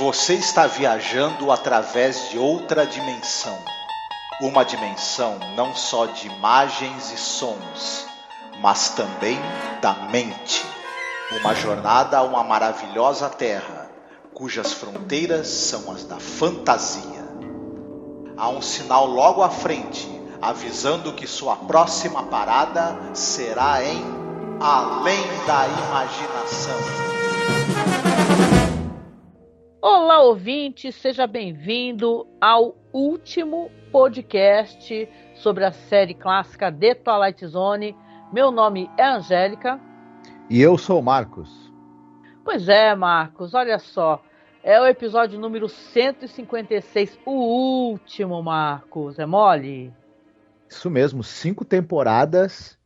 Você está viajando através de outra dimensão. Uma dimensão não só de imagens e sons, mas também da mente. Uma jornada a uma maravilhosa terra, cujas fronteiras são as da fantasia. Há um sinal logo à frente, avisando que sua próxima parada será em Além da Imaginação. Olá, ouvinte, seja bem-vindo ao último podcast sobre a série clássica The Twilight Zone. Meu nome é Angélica. E eu sou o Marcos. Pois é, Marcos, olha só. É o episódio número 156, o último, Marcos. É mole? Isso mesmo, 5 temporadas,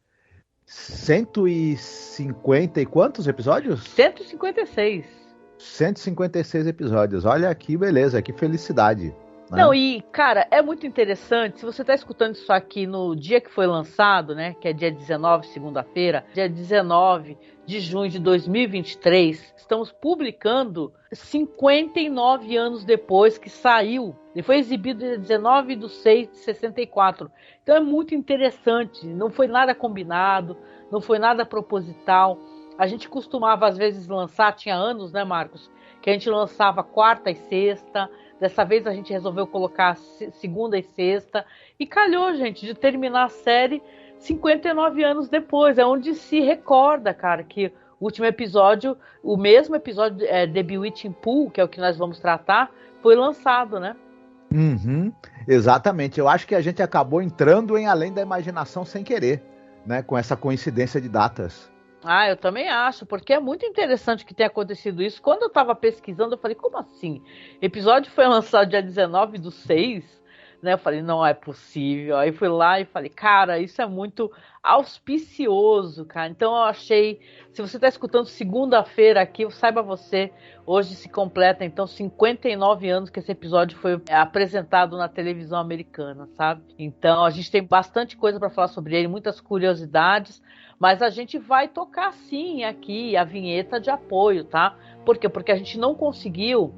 150 e quantos episódios? 156. 156 episódios. Olha que beleza, que felicidade. Né? Não, e, cara, é muito interessante. Se você está escutando isso aqui no dia que foi lançado, né? Que é dia 19, segunda-feira, dia 19 de junho de 2023, estamos publicando 59 anos depois que saiu. Ele foi exibido dia 19 de 6 de 64. Então é muito interessante. Não foi nada combinado, não foi nada proposital. A gente costumava, às vezes, lançar, tinha anos, né, Marcos, que a gente lançava quarta e sexta. Dessa vez a gente resolveu colocar segunda e sexta. E calhou, gente, de terminar a série 59 anos depois. É onde se recorda, cara, que o último episódio, o mesmo episódio The Bewitching Pool, que é o que nós vamos tratar, foi lançado, né? Uhum, exatamente. Eu acho que a gente acabou entrando em Além da Imaginação sem querer, né? Com essa coincidência de datas. Ah, eu também acho, porque é muito interessante que tenha acontecido isso. Quando eu estava pesquisando, eu falei, como assim? O episódio foi lançado dia 19 do 6, né? Eu falei, não é possível. Aí fui lá e falei, cara, isso é muito auspicioso, cara. Então eu achei, se você está escutando segunda-feira aqui, saiba você, hoje se completa, então, 59 anos que esse episódio foi apresentado na televisão americana, sabe? Então a gente tem bastante coisa para falar sobre ele, muitas curiosidades. Mas a gente vai tocar sim aqui a vinheta de apoio, tá? Por quê? Porque a gente não conseguiu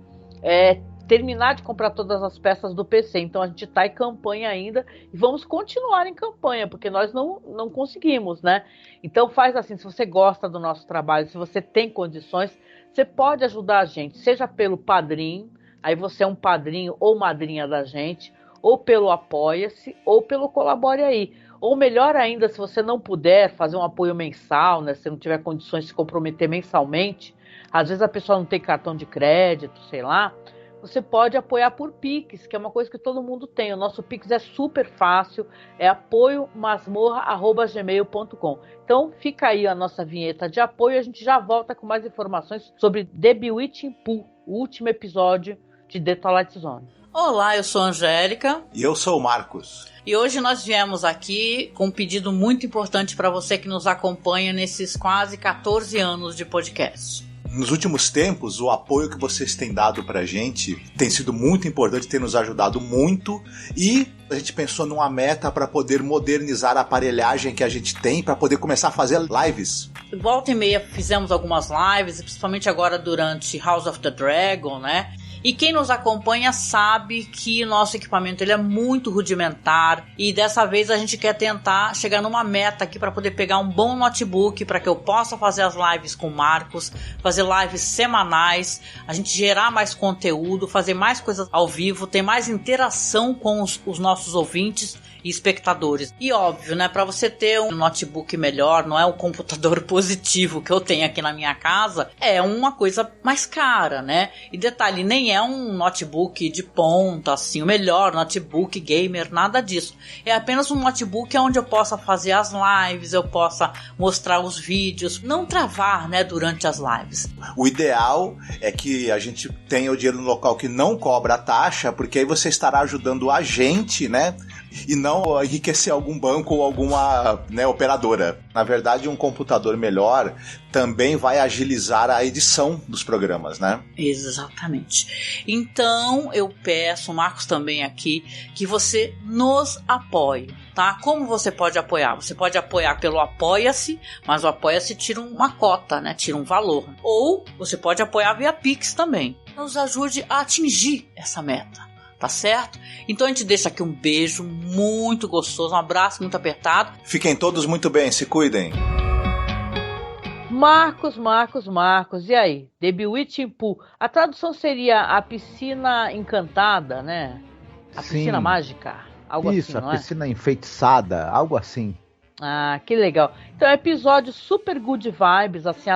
terminar de comprar todas as peças do PC. Então a gente está em campanha ainda e vamos continuar em campanha, porque nós não conseguimos, né? Então faz assim, se você gosta do nosso trabalho, se você tem condições, você pode ajudar a gente, seja pelo Padrim, aí você é um padrinho ou madrinha da gente, ou pelo Apoia-se, ou pelo Colabore Aí. Ou melhor ainda, se você não puder fazer um apoio mensal, né? Se não tiver condições de se comprometer mensalmente, às vezes a pessoa não tem cartão de crédito, sei lá, você pode apoiar por Pix, que é uma coisa que todo mundo tem. O nosso Pix é super fácil, é apoiomasmorra@gmail.com. Então fica aí a nossa vinheta de apoio e a gente já volta com mais informações sobre The Bewitching Pool, o último episódio de The Twilight Zone. Olá, eu sou a Angélica. E eu sou o Marcos. E hoje nós viemos aqui com um pedido muito importante para você que nos acompanha nesses quase 14 anos de podcast. Nos últimos tempos, o apoio que vocês têm dado pra gente tem sido muito importante, tem nos ajudado muito, e a gente pensou numa meta para poder modernizar a aparelhagem que a gente tem, para poder começar a fazer lives. Volta e meia fizemos algumas lives, principalmente agora durante House of the Dragon, né? E quem nos acompanha sabe que o nosso equipamento ele é muito rudimentar e dessa vez a gente quer tentar chegar numa meta aqui para poder pegar um bom notebook para que eu possa fazer as lives com o Marcos, fazer lives semanais, a gente gerar mais conteúdo, fazer mais coisas ao vivo, ter mais interação com os nossos ouvintes e espectadores. E óbvio, né, para você ter um notebook melhor, não é o computador positivo que eu tenho aqui na minha casa, é uma coisa mais cara, né? E detalhe, nem é um notebook de ponta, assim, o melhor notebook gamer, nada disso. É apenas um notebook onde eu possa fazer as lives, eu possa mostrar os vídeos, não travar, né, durante as lives. O ideal é que a gente tenha o dinheiro no local que não cobra taxa, porque aí você estará ajudando a gente, né, e não enriquecer algum banco ou alguma, né, operadora. Na verdade, um computador melhor também vai agilizar a edição dos programas, né? Exatamente. Então, eu peço, Marcos também aqui, que você nos apoie, tá? Como você pode apoiar? Você pode apoiar pelo Apoia-se, mas o Apoia-se tira uma cota, né? Tira um valor. Ou você pode apoiar via Pix também. Nos ajude a atingir essa meta. Tá certo? Então a gente deixa aqui um beijo muito gostoso, um abraço muito apertado. Fiquem todos muito bem, se cuidem. Marcos, e aí? The Bewitching Pool. A tradução seria a piscina encantada, né? A piscina mágica, algo assim, não é? Isso, a piscina enfeitiçada, algo assim. Ah, que legal. Então, episódio super good vibes, assim,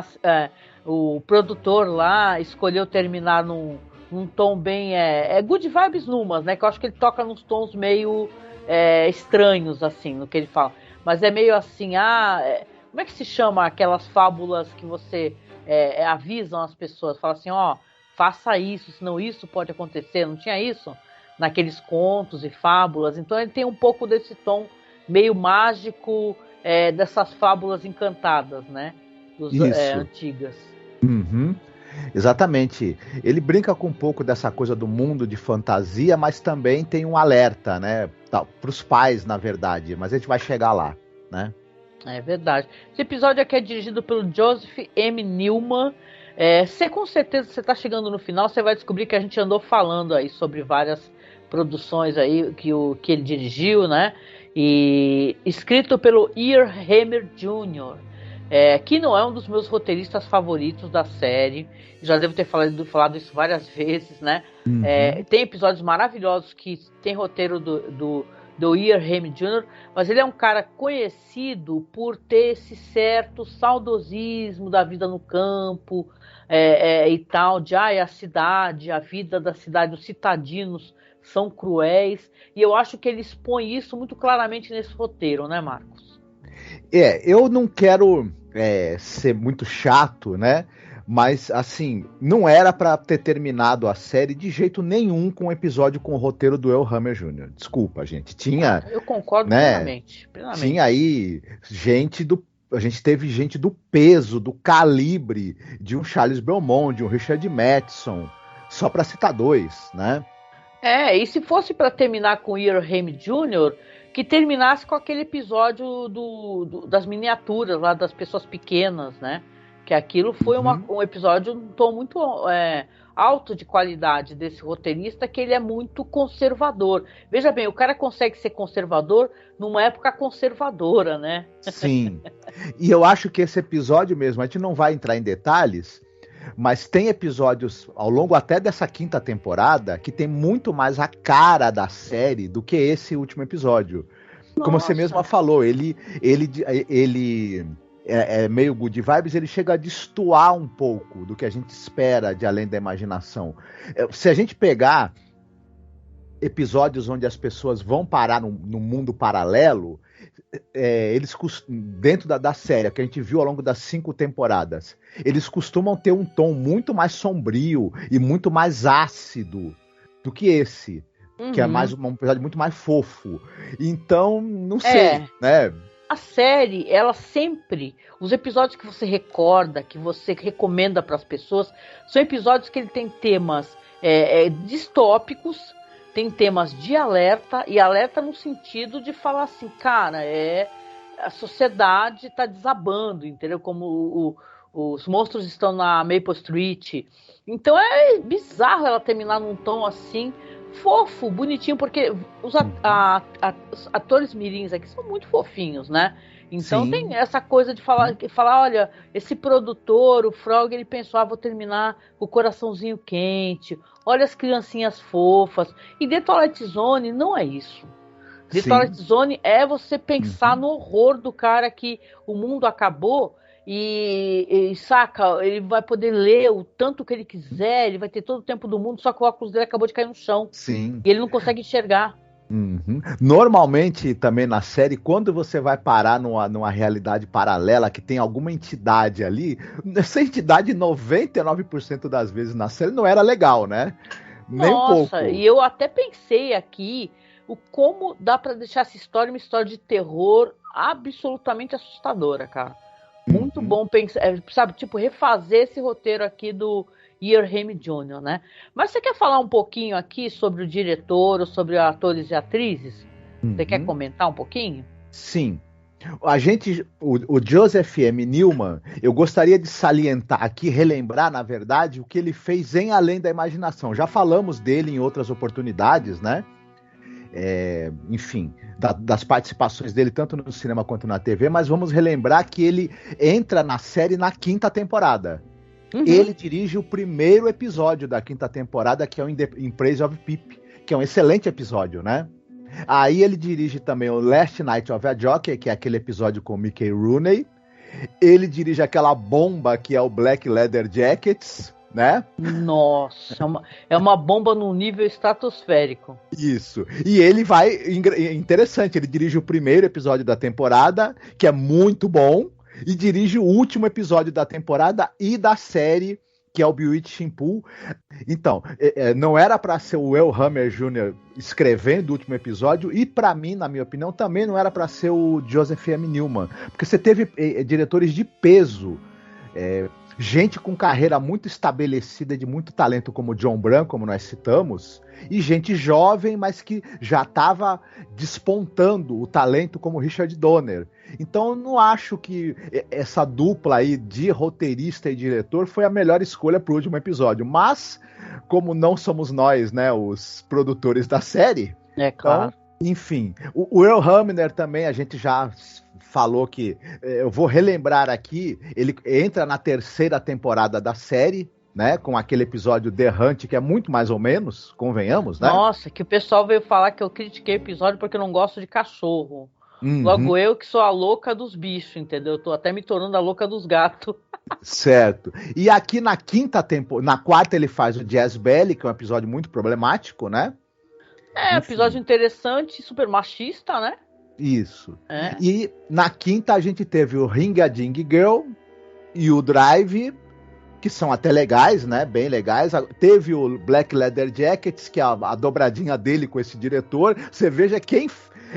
o produtor lá escolheu terminar num tom bem... good vibes numas, né? Que eu acho que ele toca nos tons meio estranhos, assim, no que ele fala. Mas é meio assim, como é que se chama aquelas fábulas que você avisam as pessoas? Fala assim, faça isso, senão isso pode acontecer. Não tinha isso naqueles contos e fábulas? Então ele tem um pouco desse tom meio mágico, dessas fábulas encantadas, né? Antigas. Uhum. Exatamente. Ele brinca com um pouco dessa coisa do mundo de fantasia, mas também tem um alerta, né? Para os pais, na verdade. Mas a gente vai chegar lá, né? É verdade. Esse episódio aqui é dirigido pelo Joseph M. Newman. Com certeza você está chegando no final, você vai descobrir que a gente andou falando aí sobre várias produções aí que ele dirigiu, né? E escrito pelo Ian Hammer Jr., que não é um dos meus roteiristas favoritos da série. Já devo ter falado isso várias vezes, né? Uhum. Tem episódios maravilhosos que tem roteiro do Ian Hammer Jr., mas ele é um cara conhecido por ter esse certo saudosismo da vida no campo e tal, a cidade, a vida da cidade, os citadinos são cruéis, e eu acho que ele expõe isso muito claramente nesse roteiro, né, Marcos? Eu não quero ser muito chato, né? Mas, assim, não era pra ter terminado a série de jeito nenhum com um episódio com o roteiro do Ian Hammer Jr. Desculpa, gente. Tinha... eu concordo, né, plenamente. Tinha aí a gente teve gente do peso, do calibre de um Charles Belmont, de um Richard Matheson, só pra citar dois, né? E se fosse pra terminar com o Ian Hammer Jr., que terminasse com aquele episódio das miniaturas lá, das pessoas pequenas, né? Que aquilo foi um episódio, um tom muito alto de qualidade desse roteirista, que ele é muito conservador. Veja bem, o cara consegue ser conservador numa época conservadora, né? Sim. E eu acho que esse episódio mesmo, a gente não vai entrar em detalhes, mas tem episódios ao longo até dessa 5ª temporada que tem muito mais a cara da série do que esse último episódio. Nossa. Como você mesma falou, ele é meio good vibes, ele chega a destoar um pouco do que a gente espera de Além da Imaginação. Se a gente pegar episódios onde as pessoas vão parar no mundo paralelo, eles dentro da série que a gente viu ao longo das 5 temporadas, eles costumam ter um tom muito mais sombrio e muito mais ácido do que esse, que é mais um episódio muito mais fofo. Então, não sei, né? A série, ela sempre, os episódios que você recorda, que você recomenda para as pessoas, são episódios que ele tem temas distópicos, tem temas de alerta, e alerta no sentido de falar assim, cara, a sociedade está desabando, entendeu? Como os monstros estão na Maple Street. Então é bizarro ela terminar num tom assim, fofo, bonitinho, porque os atores mirins aqui são muito fofinhos, né? Então Sim. Tem essa coisa de falar, olha, esse produtor, o Frog, ele pensou, vou terminar com o coraçãozinho quente, olha as criancinhas fofas. E The Twilight Zone não é isso. The Twilight Zone é você pensar no horror do cara que o mundo acabou e saca, ele vai poder ler o tanto que ele quiser, ele vai ter todo o tempo do mundo, só que o óculos dele acabou de cair no chão. Sim. E ele não consegue enxergar. Normalmente, também na série, quando você vai parar numa realidade paralela, que tem alguma entidade ali, essa entidade, 99% das vezes na série, não era legal, né? Nem um pouco. E eu até pensei aqui, como dá pra deixar essa história uma história de terror absolutamente assustadora, cara. Muito bom pensar, sabe, tipo, refazer esse roteiro aqui do Ian Hammy Jr., né? Mas você quer falar um pouquinho aqui sobre o diretor, ou sobre atores e atrizes? Você quer comentar um pouquinho? Sim. O Joseph M. Newman, eu gostaria de salientar aqui, relembrar, na verdade, o que ele fez em Além da Imaginação. Já falamos dele em outras oportunidades, né? Enfim, das participações dele tanto no cinema quanto na TV, mas vamos relembrar que ele entra na série na 5ª temporada. Ele dirige o primeiro episódio da 5ª temporada, que é o In Praise of Pip, que é um excelente episódio, né? Aí ele dirige também o Last Night of a Jockey, que é aquele episódio com o Mickey Rooney. Ele dirige aquela bomba que é o Black Leather Jackets, né? Nossa, é uma bomba num nível estratosférico. Isso. E ele vai... Interessante, ele dirige o primeiro episódio da temporada, que é muito bom, e dirige o último episódio da temporada e da série, que é o Bewitching Pool. Então, não era para ser o Will Hammer Jr. escrevendo o último episódio, e para mim, na minha opinião, também não era para ser o Joseph M. Newman, porque você teve diretores de peso, gente com carreira muito estabelecida, de muito talento, como John Bram, como nós citamos, e gente jovem, mas que já estava despontando o talento, como Richard Donner. Então eu não acho que essa dupla aí de roteirista e diretor foi a melhor escolha para o último episódio, mas como não somos nós, né, os produtores da série, claro. Então, enfim, o Will Hamner também, a gente já falou que, eu vou relembrar aqui, ele entra na 3ª temporada da série, né, com aquele episódio The Hunt, que é muito mais ou menos, convenhamos, né? Nossa, que o pessoal veio falar que eu critiquei o episódio porque eu não gosto de cachorro. Logo eu que sou a louca dos bichos, entendeu? Eu tô até me tornando a louca dos gatos. Certo. E aqui na 5ª temporada, na 4ª ele faz o Jazz Belly, que é um episódio muito problemático, né? Episódio interessante, super machista, né? Isso. E na 5ª a gente teve o Ring a Ding Girl e o Drive, que são até legais, né? Bem legais. Teve o Black Leather Jackets, que é a dobradinha dele com esse diretor. Você veja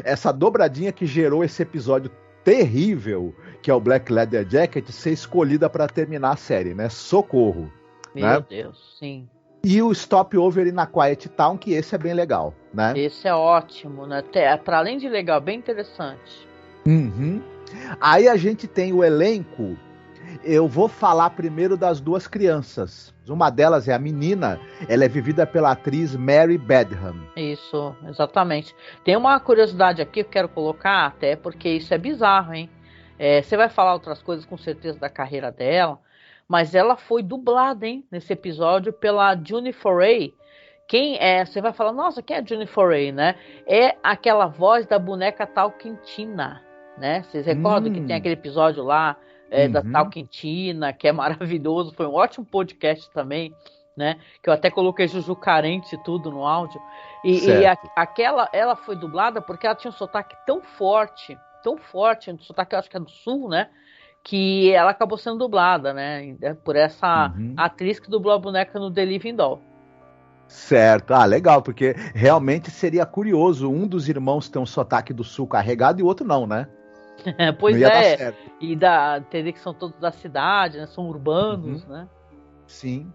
essa dobradinha que gerou esse episódio terrível, que é o Black Leather Jacket, ser escolhida para terminar a série, né? Socorro. Meu Deus, sim. E o Stopover in a Quiet Town, que esse é bem legal, né? Esse é ótimo, né? Para além de legal, bem interessante. Aí a gente tem o elenco. Eu vou falar primeiro das duas crianças. Uma delas é a menina, ela é vivida pela atriz Mary Badham. Isso, exatamente. Tem uma curiosidade aqui que eu quero colocar, até porque isso é bizarro, hein? Você vai falar outras coisas com certeza da carreira dela, mas ela foi dublada, hein, nesse episódio pela June Foray. Quem é? Você vai falar, nossa, quem é a June Foray, né? É aquela voz da boneca Talking Tina, né? Vocês recordam que tem aquele episódio lá da Talking Tina, que é maravilhoso, foi um ótimo podcast também, né? Que eu até coloquei Juju Carente e tudo no áudio. E ela foi dublada porque ela tinha um sotaque tão forte, um sotaque, eu acho que é do sul, né? Que ela acabou sendo dublada, né? Por essa atriz que dublou a boneca no The Living Doll. Certo, legal, porque realmente seria curioso um dos irmãos ter um sotaque do sul carregado e o outro não, né? Pois e teria que são todos da cidade, né? São urbanos, né? Sim.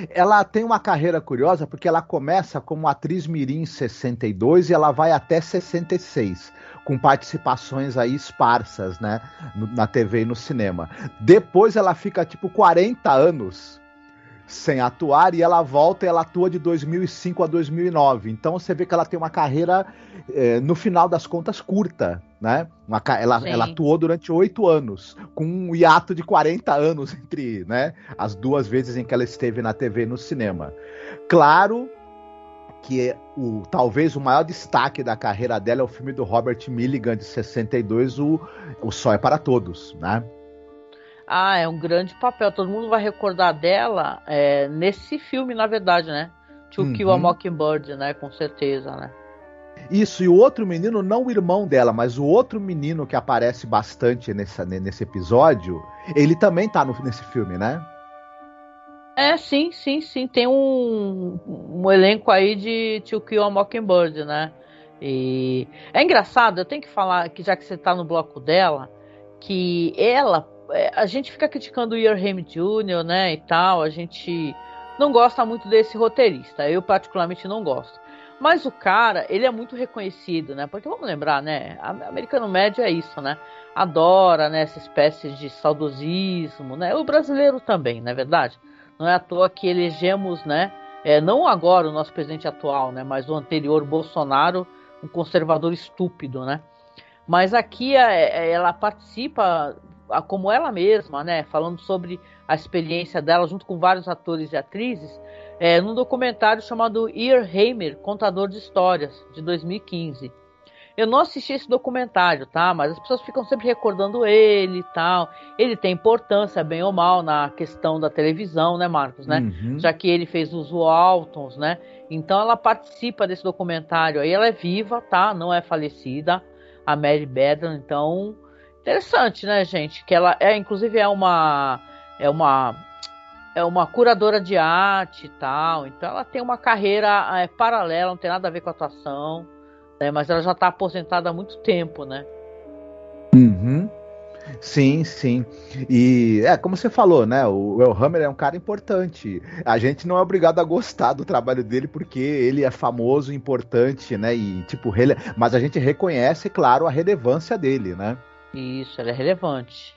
Ela tem uma carreira curiosa porque ela começa como atriz mirim em 62 e ela vai até 66, com participações aí esparsas, né? Na TV e no cinema. Depois ela fica tipo 40 anos sem atuar e ela volta e ela atua de 2005 a 2009. Então você vê que ela tem uma carreira, no final das contas, curta, né? Ela atuou durante 8 anos, com um hiato de 40 anos entre, né, as duas vezes em que ela esteve na TV e no cinema. Claro que talvez o maior destaque da carreira dela é o filme do Robert Milligan, de 62, o Sol é para Todos, né? É um grande papel. Todo mundo vai recordar dela nesse filme, na verdade, né? To Kill a Mockingbird, né? Com certeza, né? Isso, e o outro menino, não o irmão dela, mas o outro menino que aparece bastante nesse episódio, ele também tá nesse filme, né? Sim. Tem um elenco aí de To Kill a Mockingbird, né? E é engraçado, eu tenho que falar, que já que você está no bloco dela, que ela, a gente fica criticando o Earham Jr., né, e tal, a gente não gosta muito desse roteirista, eu particularmente não gosto. Mas o cara, ele é muito reconhecido, né, porque vamos lembrar, né, americano médio é isso, né, adora, né, essa espécie de saudosismo, né, o brasileiro também, não é verdade? Não é à toa que elegemos, né, não agora o nosso presidente atual, né, mas o anterior, Bolsonaro, um conservador estúpido, né? Mas aqui ela participa como ela mesma, né? Falando sobre a experiência dela junto com vários atores e atrizes, num documentário chamado Earhammer, Contador de Histórias, de 2015. Eu não assisti esse documentário, tá? Mas as pessoas ficam sempre recordando ele e tal. Ele tem importância, bem ou mal, na questão da televisão, né, Marcos, né? Uhum. Já que ele fez os Waltons, né? Então ela participa desse documentário aí. Ela é viva, tá? Não é falecida. A Mary Bedran, então... Interessante, né, gente? Que ela inclusive é uma curadora de arte e tal. Então ela tem uma carreira paralela, não tem nada a ver com a atuação. Mas ela já está aposentada há muito tempo, né? Uhum. Sim, sim. E como você falou, né? O Elhammer é um cara importante. A gente não é obrigado a gostar do trabalho dele porque ele é famoso, importante, né? E tipo, mas a gente reconhece, claro, a relevância dele, né? Isso, ela é relevante.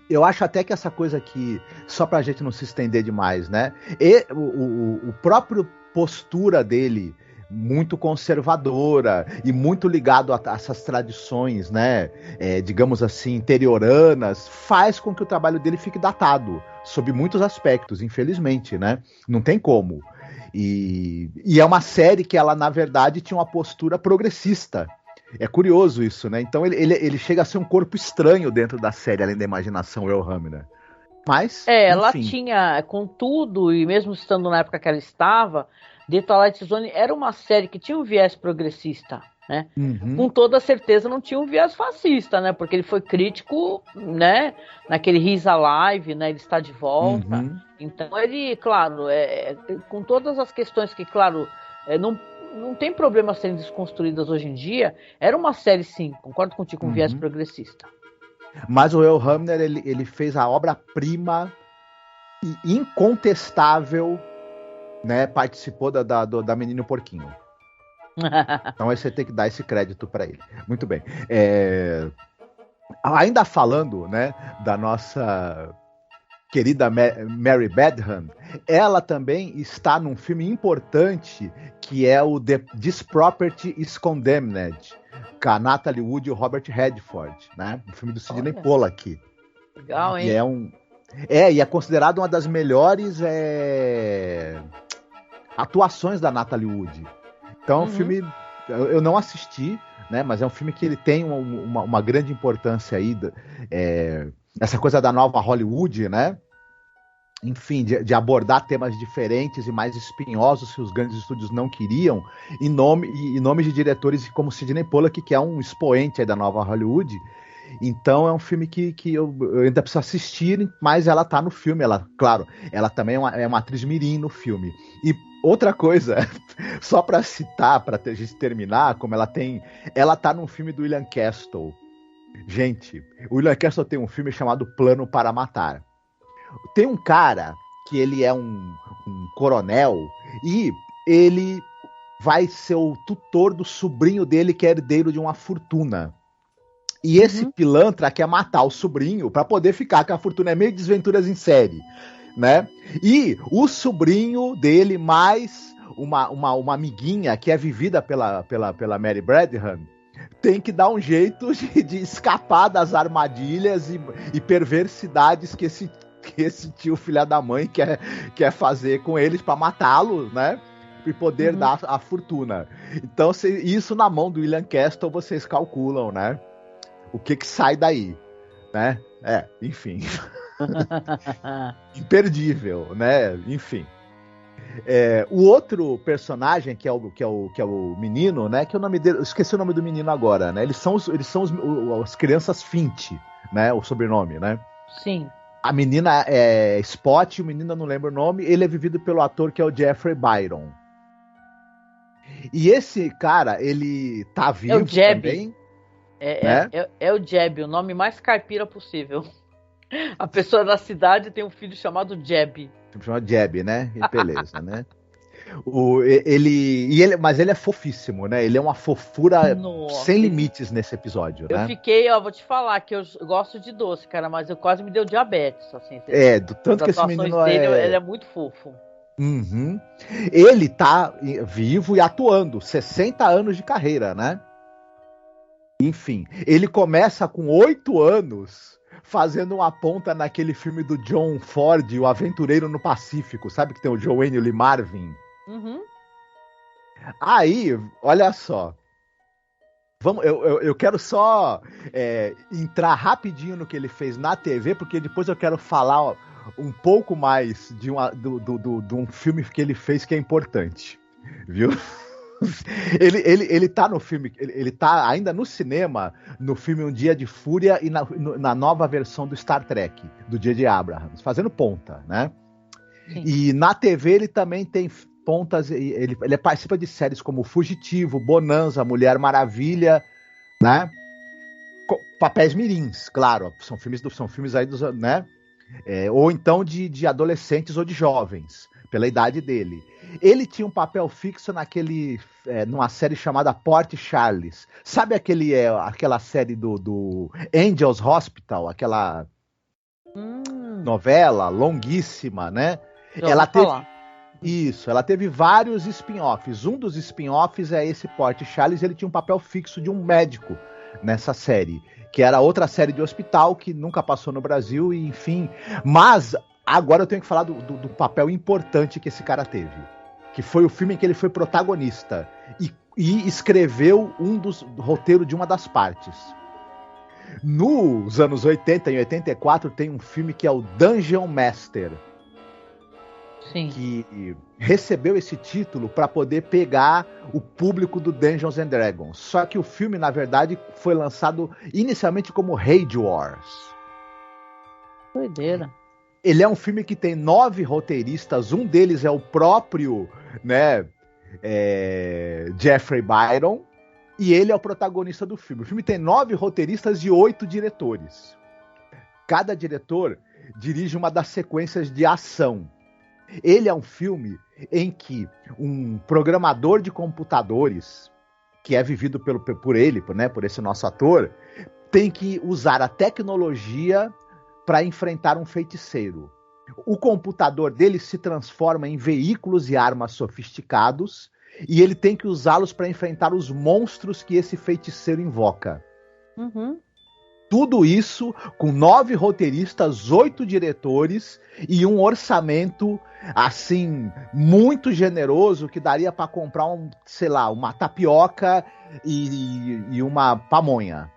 Eu acho até que essa coisa aqui, só pra gente não se estender demais, né? E o próprio postura dele, muito conservadora e muito ligado a essas tradições, né, digamos assim, interioranas, faz com que o trabalho dele fique datado, sob muitos aspectos, infelizmente, né? Não tem como. E é uma série que ela, na verdade, tinha uma postura progressista. É curioso isso, né? Então ele chega a ser um corpo estranho dentro da série, além da imaginação, o Elhammer, né? Mas, ela enfim. tinha, contudo, e mesmo estando na época que ela estava, The Twilight Zone era uma série que tinha um viés progressista, né? Uhum. Com toda certeza não tinha um viés fascista, né? Porque ele foi crítico, né? Naquele He's Alive, né? Ele está de volta. Uhum. Então ele, claro, com todas as questões que, claro, não tem problema serem desconstruídas hoje em dia, era uma série, sim, concordo contigo, com viés progressista. Mas o Elhammer, ele fez a obra-prima e incontestável, né? Participou da Menino Porquinho. Então aí você tem que dar esse crédito para ele. Muito bem. Ainda falando, né, da nossa querida Mary Bedran, ela também está num filme importante que é o This Property is Condemned, com a Natalie Wood e o Robert Redford, né? Um filme do Sidney Pollack. Legal, hein? E é considerado uma das melhores atuações da Natalie Wood. Então é um filme, eu não assisti, né? Mas é um filme que ele tem uma grande importância aí, essa coisa da nova Hollywood, né? Enfim, de abordar temas diferentes e mais espinhosos que os grandes estúdios não queriam, em nome de diretores como Sidney Pollack, que é um expoente aí da nova Hollywood. Então é um filme que eu ainda preciso assistir, mas ela tá no filme. Claro, ela também é uma atriz mirim no filme. E outra coisa, só para citar, para a gente terminar, como ela tá num filme do William Castle. Gente, o William Castle tem um filme chamado Plano para Matar. Tem um cara que ele é um coronel e ele vai ser o tutor do sobrinho dele, que é herdeiro de uma fortuna. E esse pilantra quer matar o sobrinho para poder ficar com a fortuna. É meio Desventuras em Série, né? E o sobrinho dele mais uma amiguinha que é vivida pela Mary Bedran tem que dar um jeito de escapar das armadilhas e perversidades que esse tio filha da mãe quer fazer com eles para matá-lo, né? E poder dar a fortuna. Então, isso na mão do William Castle, vocês calculam, né? O que sai daí, né? Enfim. Imperdível, né? Enfim. O outro personagem, que é o menino, né? Que é o nome dele, eu esqueci o nome do menino agora, né? Eles são as crianças Finch, né? O sobrenome, né? Sim. A menina é Spot, o menino eu não lembro o nome. Ele é vivido pelo ator que é o Jeffrey Byron. E esse cara, ele tá vivo também. É o Jeb, o nome mais caipira possível. A pessoa da cidade tem um filho chamado Jeb. Chama Jeb, né? E beleza, né? Mas ele é fofíssimo, né? Ele é uma fofura sem limites nesse episódio, né? Eu fiquei, vou te falar que eu gosto de doce, cara, mas eu quase me deu diabetes, assim. Do tanto que esse menino dele, ele é muito fofo. Uhum. Ele tá vivo e atuando, 60 anos de carreira, né? Enfim, ele começa com 8 anos fazendo uma ponta naquele filme do John Ford, O Aventureiro no Pacífico, sabe que tem o Joanne Lee Marvin? Uhum. Aí, olha só. Eu quero só entrar rapidinho no que ele fez na TV, porque depois eu quero falar um pouco mais de um filme que ele fez que é importante, viu? Ele tá no filme, ele tá ainda no cinema, no filme Um Dia de Fúria e na nova versão do Star Trek, do J.J. Abrams, fazendo ponta, né? Sim. E na TV ele também tem pontas, ele participa de séries como Fugitivo, Bonanza, Mulher Maravilha, né? Papéis mirins, claro, são filmes aí dos, né? Ou então de adolescentes ou de jovens, pela idade dele. Ele tinha um papel fixo numa série chamada Port Charles. Sabe aquela série do Angels Hospital, aquela novela longuíssima, né? Ela teve vários spin-offs. Um dos spin-offs é esse Port Charles. Ele tinha um papel fixo de um médico nessa série, que era outra série de hospital que nunca passou no Brasil, e enfim. Mas agora eu tenho que falar do papel importante que esse cara teve, que foi o filme em que ele foi protagonista e escreveu roteiro de uma das partes. Nos anos 80, em 84, tem um filme que é o Dungeon Master. Sim. Que recebeu esse título para poder pegar o público do Dungeons and Dragons. Só que o filme, na verdade, foi lançado inicialmente como Rage Wars. Doideira. Ele é um filme que tem 9 roteiristas, um deles é o próprio, né, Jeffrey Byron, e ele é o protagonista do filme. O filme tem 9 roteiristas e 8 diretores. Cada diretor dirige uma das sequências de ação. Ele é um filme em que um programador de computadores, que é vivido por ele, né, por esse nosso ator, tem que usar a tecnologia para enfrentar um feiticeiro. O computador dele se transforma em veículos e armas sofisticados e ele tem que usá-los para enfrentar os monstros que esse feiticeiro invoca. Uhum. Tudo isso com 9 roteiristas, 8 diretores e um orçamento, assim, muito generoso, que daria para comprar uma tapioca e uma pamonha.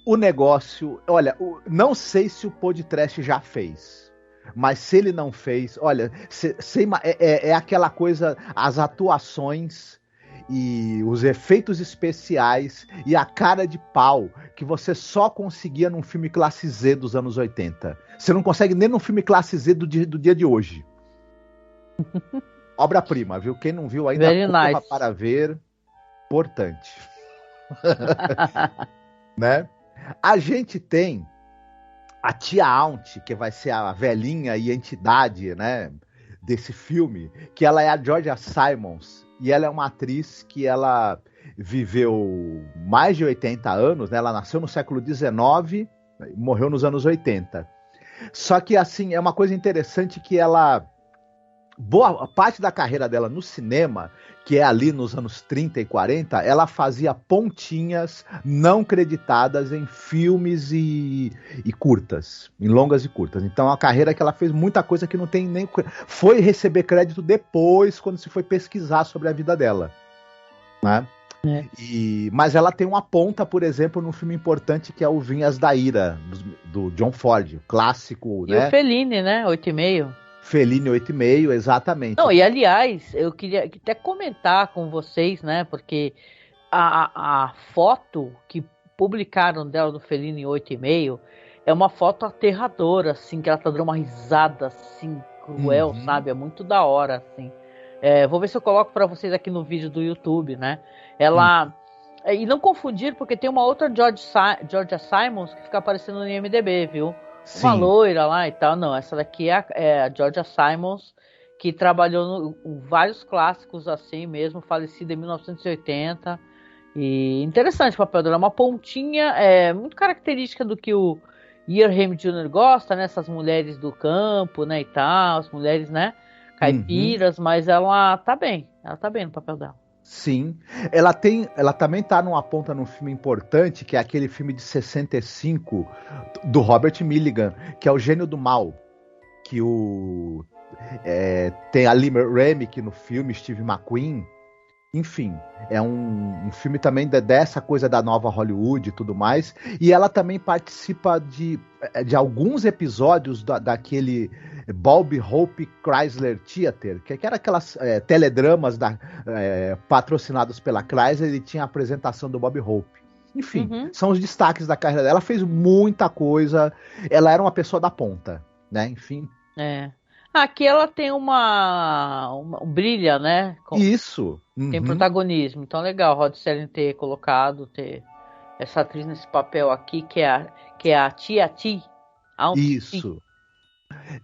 O negócio, olha, não sei se o podcast já fez, mas se ele não fez, olha, é aquela coisa, as atuações e os efeitos especiais e a cara de pau que você só conseguia num filme classe Z dos anos 80. Você não consegue nem num filme classe Z do dia de hoje. Obra-prima, viu? Quem não viu ainda, corra para ver. Importante. Né? A gente tem a tia Aunt, que vai ser a velhinha e entidade, né, desse filme, que ela é a Georgia Simons. E ela é uma atriz que ela viveu mais de 80 anos, né? Ela nasceu no século XIX e morreu nos anos 80. Só que, assim, é uma coisa interessante que boa parte da carreira dela no cinema, que é ali nos anos 30 e 40, ela fazia pontinhas não creditadas em filmes e curtas, em longas e curtas. Então, é uma carreira que ela fez muita coisa que não tem nem... Foi receber crédito depois, quando se foi pesquisar sobre a vida dela, né? Mas ela tem uma ponta, por exemplo, num filme importante que é o Vinhas da Ira, do John Ford, clássico, né? E o Fellini, né? 8,5. Fellini 8,5, exatamente. Não, e aliás, eu queria até comentar com vocês, né? Porque a foto que publicaram dela do Fellini 8,5 é uma foto aterradora, assim, que ela tá dando uma risada, assim, cruel, sabe? É muito da hora, assim. Vou ver se eu coloco para vocês aqui no vídeo do YouTube, né? Ela... E não confundir, porque tem uma outra Georgia Simons que fica aparecendo no IMDb, viu? Sim. Uma loira lá e tal. Não, essa daqui é a Georgia Simons, que trabalhou em vários clássicos assim mesmo, falecida em 1980. E interessante o papel dela, é uma pontinha muito característica do que o Earham Jr. gosta, né? Essas mulheres do campo, né, e tal, as mulheres, né, caipiras, mas ela tá bem no papel dela. Sim, ela também tá numa ponta num filme importante, que é aquele filme de 65 do Robert Milligan, que é O Gênio do Mal, que tem a Lima Remick no filme, Steve McQueen. Enfim, é um filme também dessa coisa da nova Hollywood e tudo mais. E ela também participa de alguns episódios daquele Bob Hope Chrysler Theater, que era aquelas teledramas patrocinados pela Chrysler, e tinha a apresentação do Bob Hope. Enfim, são os destaques da carreira dela. Ela fez muita coisa. Ela era uma pessoa da ponta, né? Enfim. Aqui ela tem brilha, né? Isso. Tem protagonismo. Então, legal, Rod Serling ter essa atriz nesse papel aqui, que é a Tia T. Isso.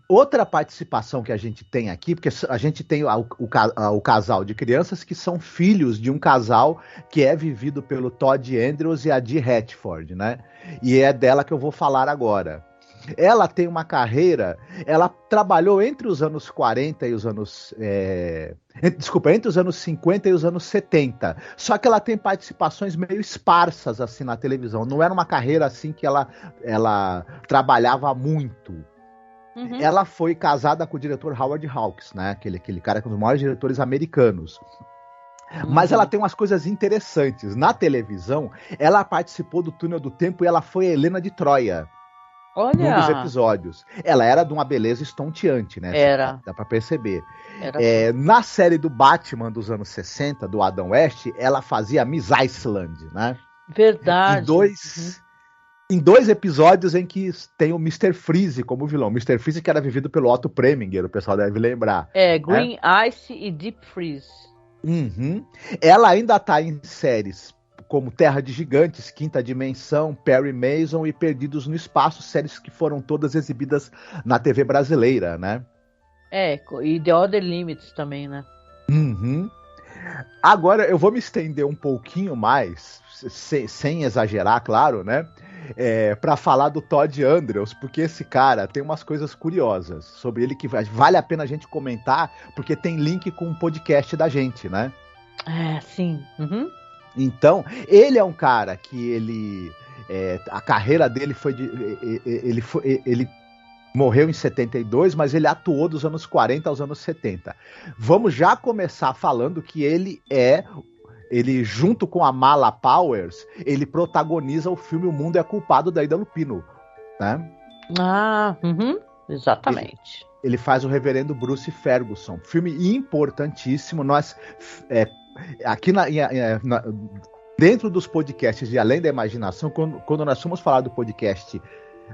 Outra participação que a gente tem aqui, porque a gente tem o casal de crianças que são filhos de um casal que é vivido pelo Todd Andrews e a Dee Hatford, né? E é dela que eu vou falar agora. Ela tem uma carreira, ela trabalhou entre os anos 40 e os anos... entre os anos 50 e os anos 70. Só que ela tem participações meio esparsas assim na televisão. Não era uma carreira assim que ela trabalhava muito. Ela foi casada com o diretor Howard Hawks, né? Aquele cara que é um dos maiores diretores americanos. Mas ela tem umas coisas interessantes. Na televisão, ela participou do Túnel do Tempo e ela foi a Helena de Troia. Olha! Num dos episódios. Ela era de uma beleza estonteante, né? Era. Dá pra perceber. Na série do Batman dos anos 60, do Adam West, ela fazia Miss Iceland, né? Verdade. Em dois episódios em que tem o Mr. Freeze como vilão. O Mr. Freeze que era vivido pelo Otto Preminger, o pessoal deve lembrar. Green Ice e Deep Freeze. Ela ainda tá em séries como Terra de Gigantes, Quinta Dimensão, Perry Mason e Perdidos no Espaço, séries que foram todas exibidas na TV brasileira, né? E The Other Limits também, né? Agora eu vou me estender um pouquinho mais, sem exagerar, claro, né? Para falar do Todd Andrews, porque esse cara tem umas coisas curiosas sobre ele que vale a pena a gente comentar, porque tem link com um podcast da gente, né? Sim. Então, ele é um cara que a carreira dele ele morreu em 72, mas ele atuou dos anos 40 aos anos 70. Vamos já começar falando que ele junto com a Mala Powers, ele protagoniza o filme O Mundo é Culpado, da Ida Lupino, né? Exatamente. Ele faz o Reverendo Bruce Ferguson, filme importantíssimo. Nós aqui dentro dos podcasts de Além da Imaginação, quando nós fomos falar do podcast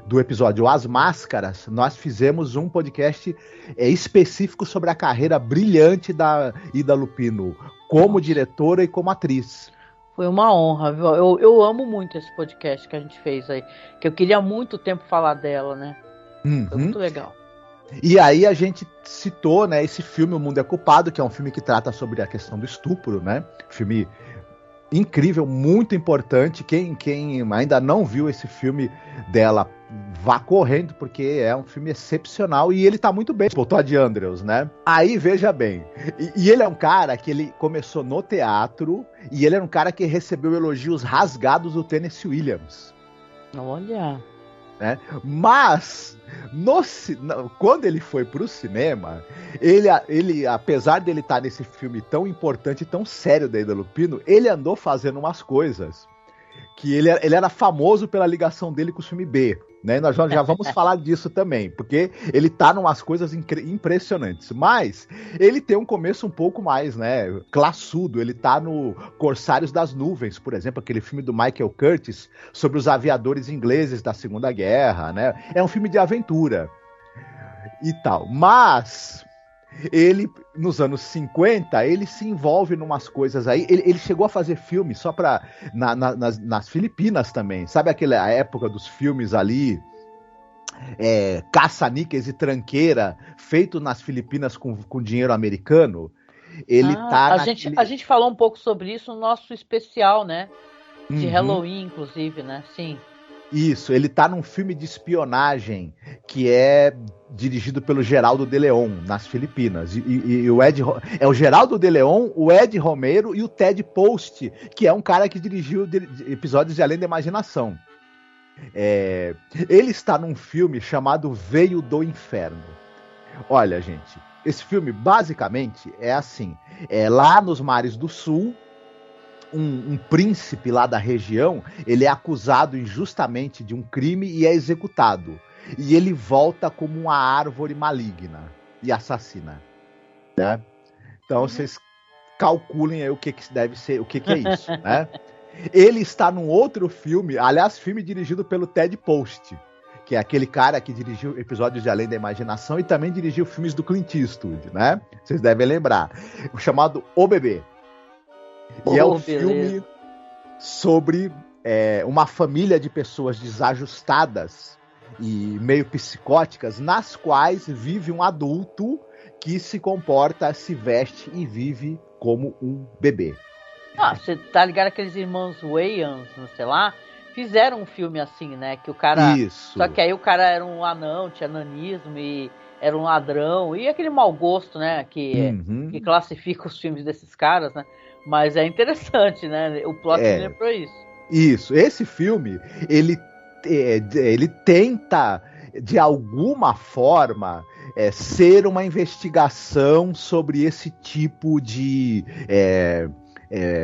do episódio As Máscaras, nós fizemos um podcast específico sobre a carreira brilhante da Ida Lupino, como diretora e como atriz. Foi uma honra, viu? Eu amo muito esse podcast que a gente fez aí, que eu queria há muito tempo falar dela, né? Foi muito legal. E aí a gente citou, né, esse filme O Mundo é Culpado, que é um filme que trata sobre a questão do estupro, né? Filme incrível, muito importante. Quem ainda não viu esse filme dela, vá correndo, porque é um filme excepcional e ele tá muito bem, o Todd Andrews, né? Aí, veja bem, e ele é um cara que ele começou no teatro e ele era um cara que recebeu elogios rasgados do Tennessee Williams. Olha... Mas quando ele foi pro cinema, ele apesar dele estar nesse filme tão importante e tão sério da Ida Lupino, ele andou fazendo umas coisas que ele era famoso pela ligação dele com o filme B, né? Nós já vamos falar disso também, porque ele tá numas coisas impressionantes, mas ele tem um começo um pouco mais, né, classudo. Ele tá no Corsários das Nuvens, por exemplo, aquele filme do Michael Curtis sobre os aviadores ingleses da Segunda Guerra, né? É um filme de aventura e tal, mas ele, nos anos 50, ele se envolve numas coisas aí. Ele chegou a fazer filme só nas Filipinas também. Sabe aquela época dos filmes ali, caça-níqueis e tranqueira, feito nas Filipinas com dinheiro americano? A gente falou um pouco sobre isso no nosso especial, né? De Halloween, inclusive, né? Sim. Isso, ele tá num filme de espionagem que é dirigido pelo Geraldo de Leon, nas Filipinas. E o o Geraldo de Leon, o Ed Romero e o Ted Post, que é um cara que dirigiu episódios de Além da Imaginação. Ele está num filme chamado Veio do Inferno. Olha, gente, esse filme basicamente é assim: lá nos mares do sul, um príncipe lá da região, ele é acusado injustamente de um crime e é executado. E ele volta como uma árvore maligna e assassina, né? Então vocês calculem aí o que deve ser, o que é isso, né? Ele está num outro filme, aliás, filme dirigido pelo Ted Post, que é aquele cara que dirigiu episódios de Além da Imaginação e também dirigiu filmes do Clint Eastwood, né? Vocês devem lembrar. O chamado O Bebê. E é um filme sobre uma família de pessoas desajustadas e meio psicóticas, nas quais vive um adulto que se comporta, se veste e vive como um bebê. Você tá ligado aqueles irmãos Wayans, não sei lá, fizeram um filme assim, né? Que o cara. Isso. Só que aí o cara era um anão, tinha nanismo e era um ladrão. E aquele mau gosto, né? Que classifica os filmes desses caras, né? Mas é interessante, né? O plot lembrou isso. Isso. Esse filme, ele tenta, de alguma forma, ser uma investigação sobre esse tipo de,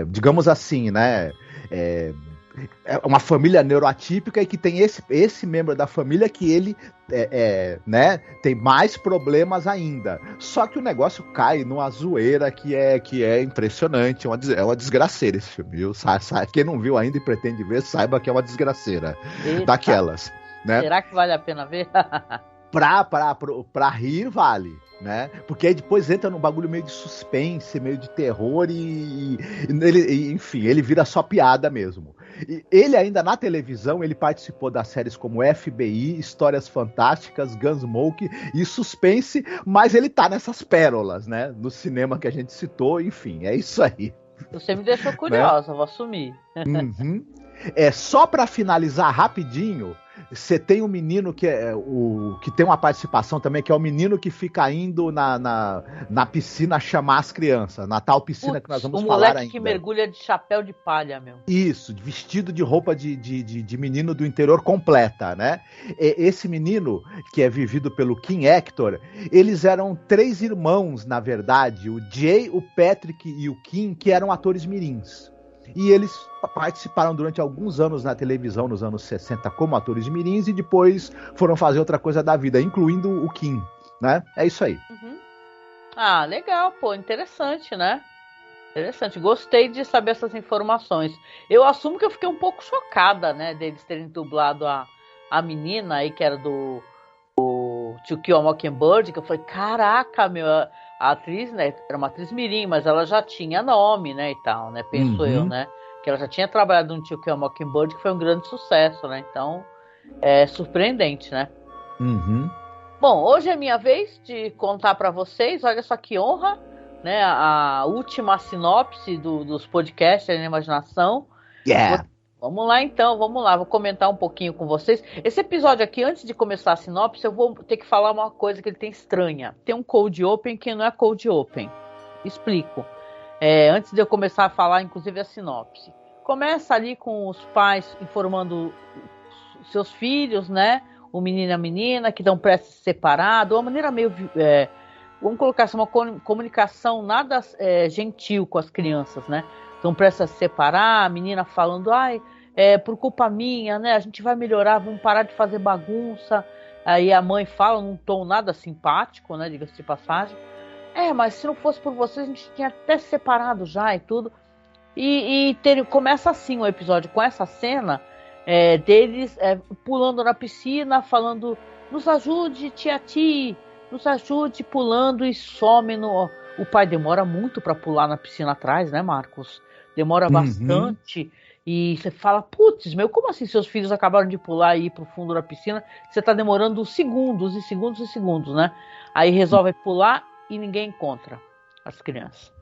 digamos assim, né? Uma família neuroatípica e que tem esse membro da família que ele né, tem mais problemas ainda. Só que o negócio cai numa zoeira que é impressionante. É uma desgraceira esse filme, viu? Quem não viu ainda e pretende ver, saiba que é uma desgraceira. Eita. Daquelas, né? Será que vale a pena ver? Pra rir, vale, né? Porque aí depois entra num bagulho meio de suspense, meio de terror enfim, ele vira só piada mesmo. E ele ainda na televisão, ele participou das séries como FBI, Histórias Fantásticas, Gunsmoke e Suspense, mas ele tá nessas pérolas, né? No cinema que a gente citou, enfim, é isso aí. Você me deixou curiosa, né? Vou assumir. Só pra finalizar rapidinho, você tem um menino que tem uma participação também, que é o menino que fica indo na piscina chamar as crianças, na tal piscina que nós vamos falar ainda. O moleque que mergulha de chapéu de palha, meu. Isso, vestido de roupa de menino do interior completa, né? Esse menino, que é vivido pelo Kim Hector, eles eram 3 irmãos, na verdade, o Jay, o Patrick e o Kim, que eram atores mirins. E eles participaram durante alguns anos na televisão, nos anos 60, como atores mirins, e depois foram fazer outra coisa da vida, incluindo o Kim, né? É isso aí. Legal, pô, interessante, né? Interessante, gostei de saber essas informações. Eu assumo que eu fiquei um pouco chocada, né, deles terem dublado a menina aí, que era do To Kill a Mockingbird, que eu falei, caraca, meu... A atriz, né, era uma atriz mirim, mas ela já tinha nome, né, e tal, né, penso eu, né, que ela já tinha trabalhado no To Kill a Mockingbird, que foi um grande sucesso, né, então, é surpreendente, né. Bom, hoje é minha vez de contar para vocês, olha só que honra, né, a última sinopse dos podcasts da Imaginação. Vamos lá então, vou comentar um pouquinho com vocês. Esse episódio aqui, antes de começar a sinopse, eu vou ter que falar uma coisa que ele tem estranha. Tem um cold open que não é cold open. Explico. Antes de eu começar a falar, inclusive, a sinopse. Começa ali com os pais informando seus filhos, né? O menino e a menina, que estão prestes a se separar, de uma maneira meio... vamos colocar assim, uma comunicação nada gentil com as crianças, né? Estão prestes a se separar, a menina falando, por culpa minha, né? A gente vai melhorar, vamos parar de fazer bagunça. Aí a mãe fala num tom nada simpático, né? Diga-se de passagem. Mas se não fosse por vocês, a gente tinha até se separado já e tudo. Começa assim o episódio, com essa cena deles pulando na piscina, falando, nos ajude, tia Ti, nos ajude pulando e some no... O pai demora muito para pular na piscina atrás, né, Marcos? Demora bastante. E você fala, putz, como assim seus filhos acabaram de pular e ir pro fundo da piscina? Você tá demorando segundos e segundos e segundos, né? Aí resolve pular e ninguém encontra as crianças.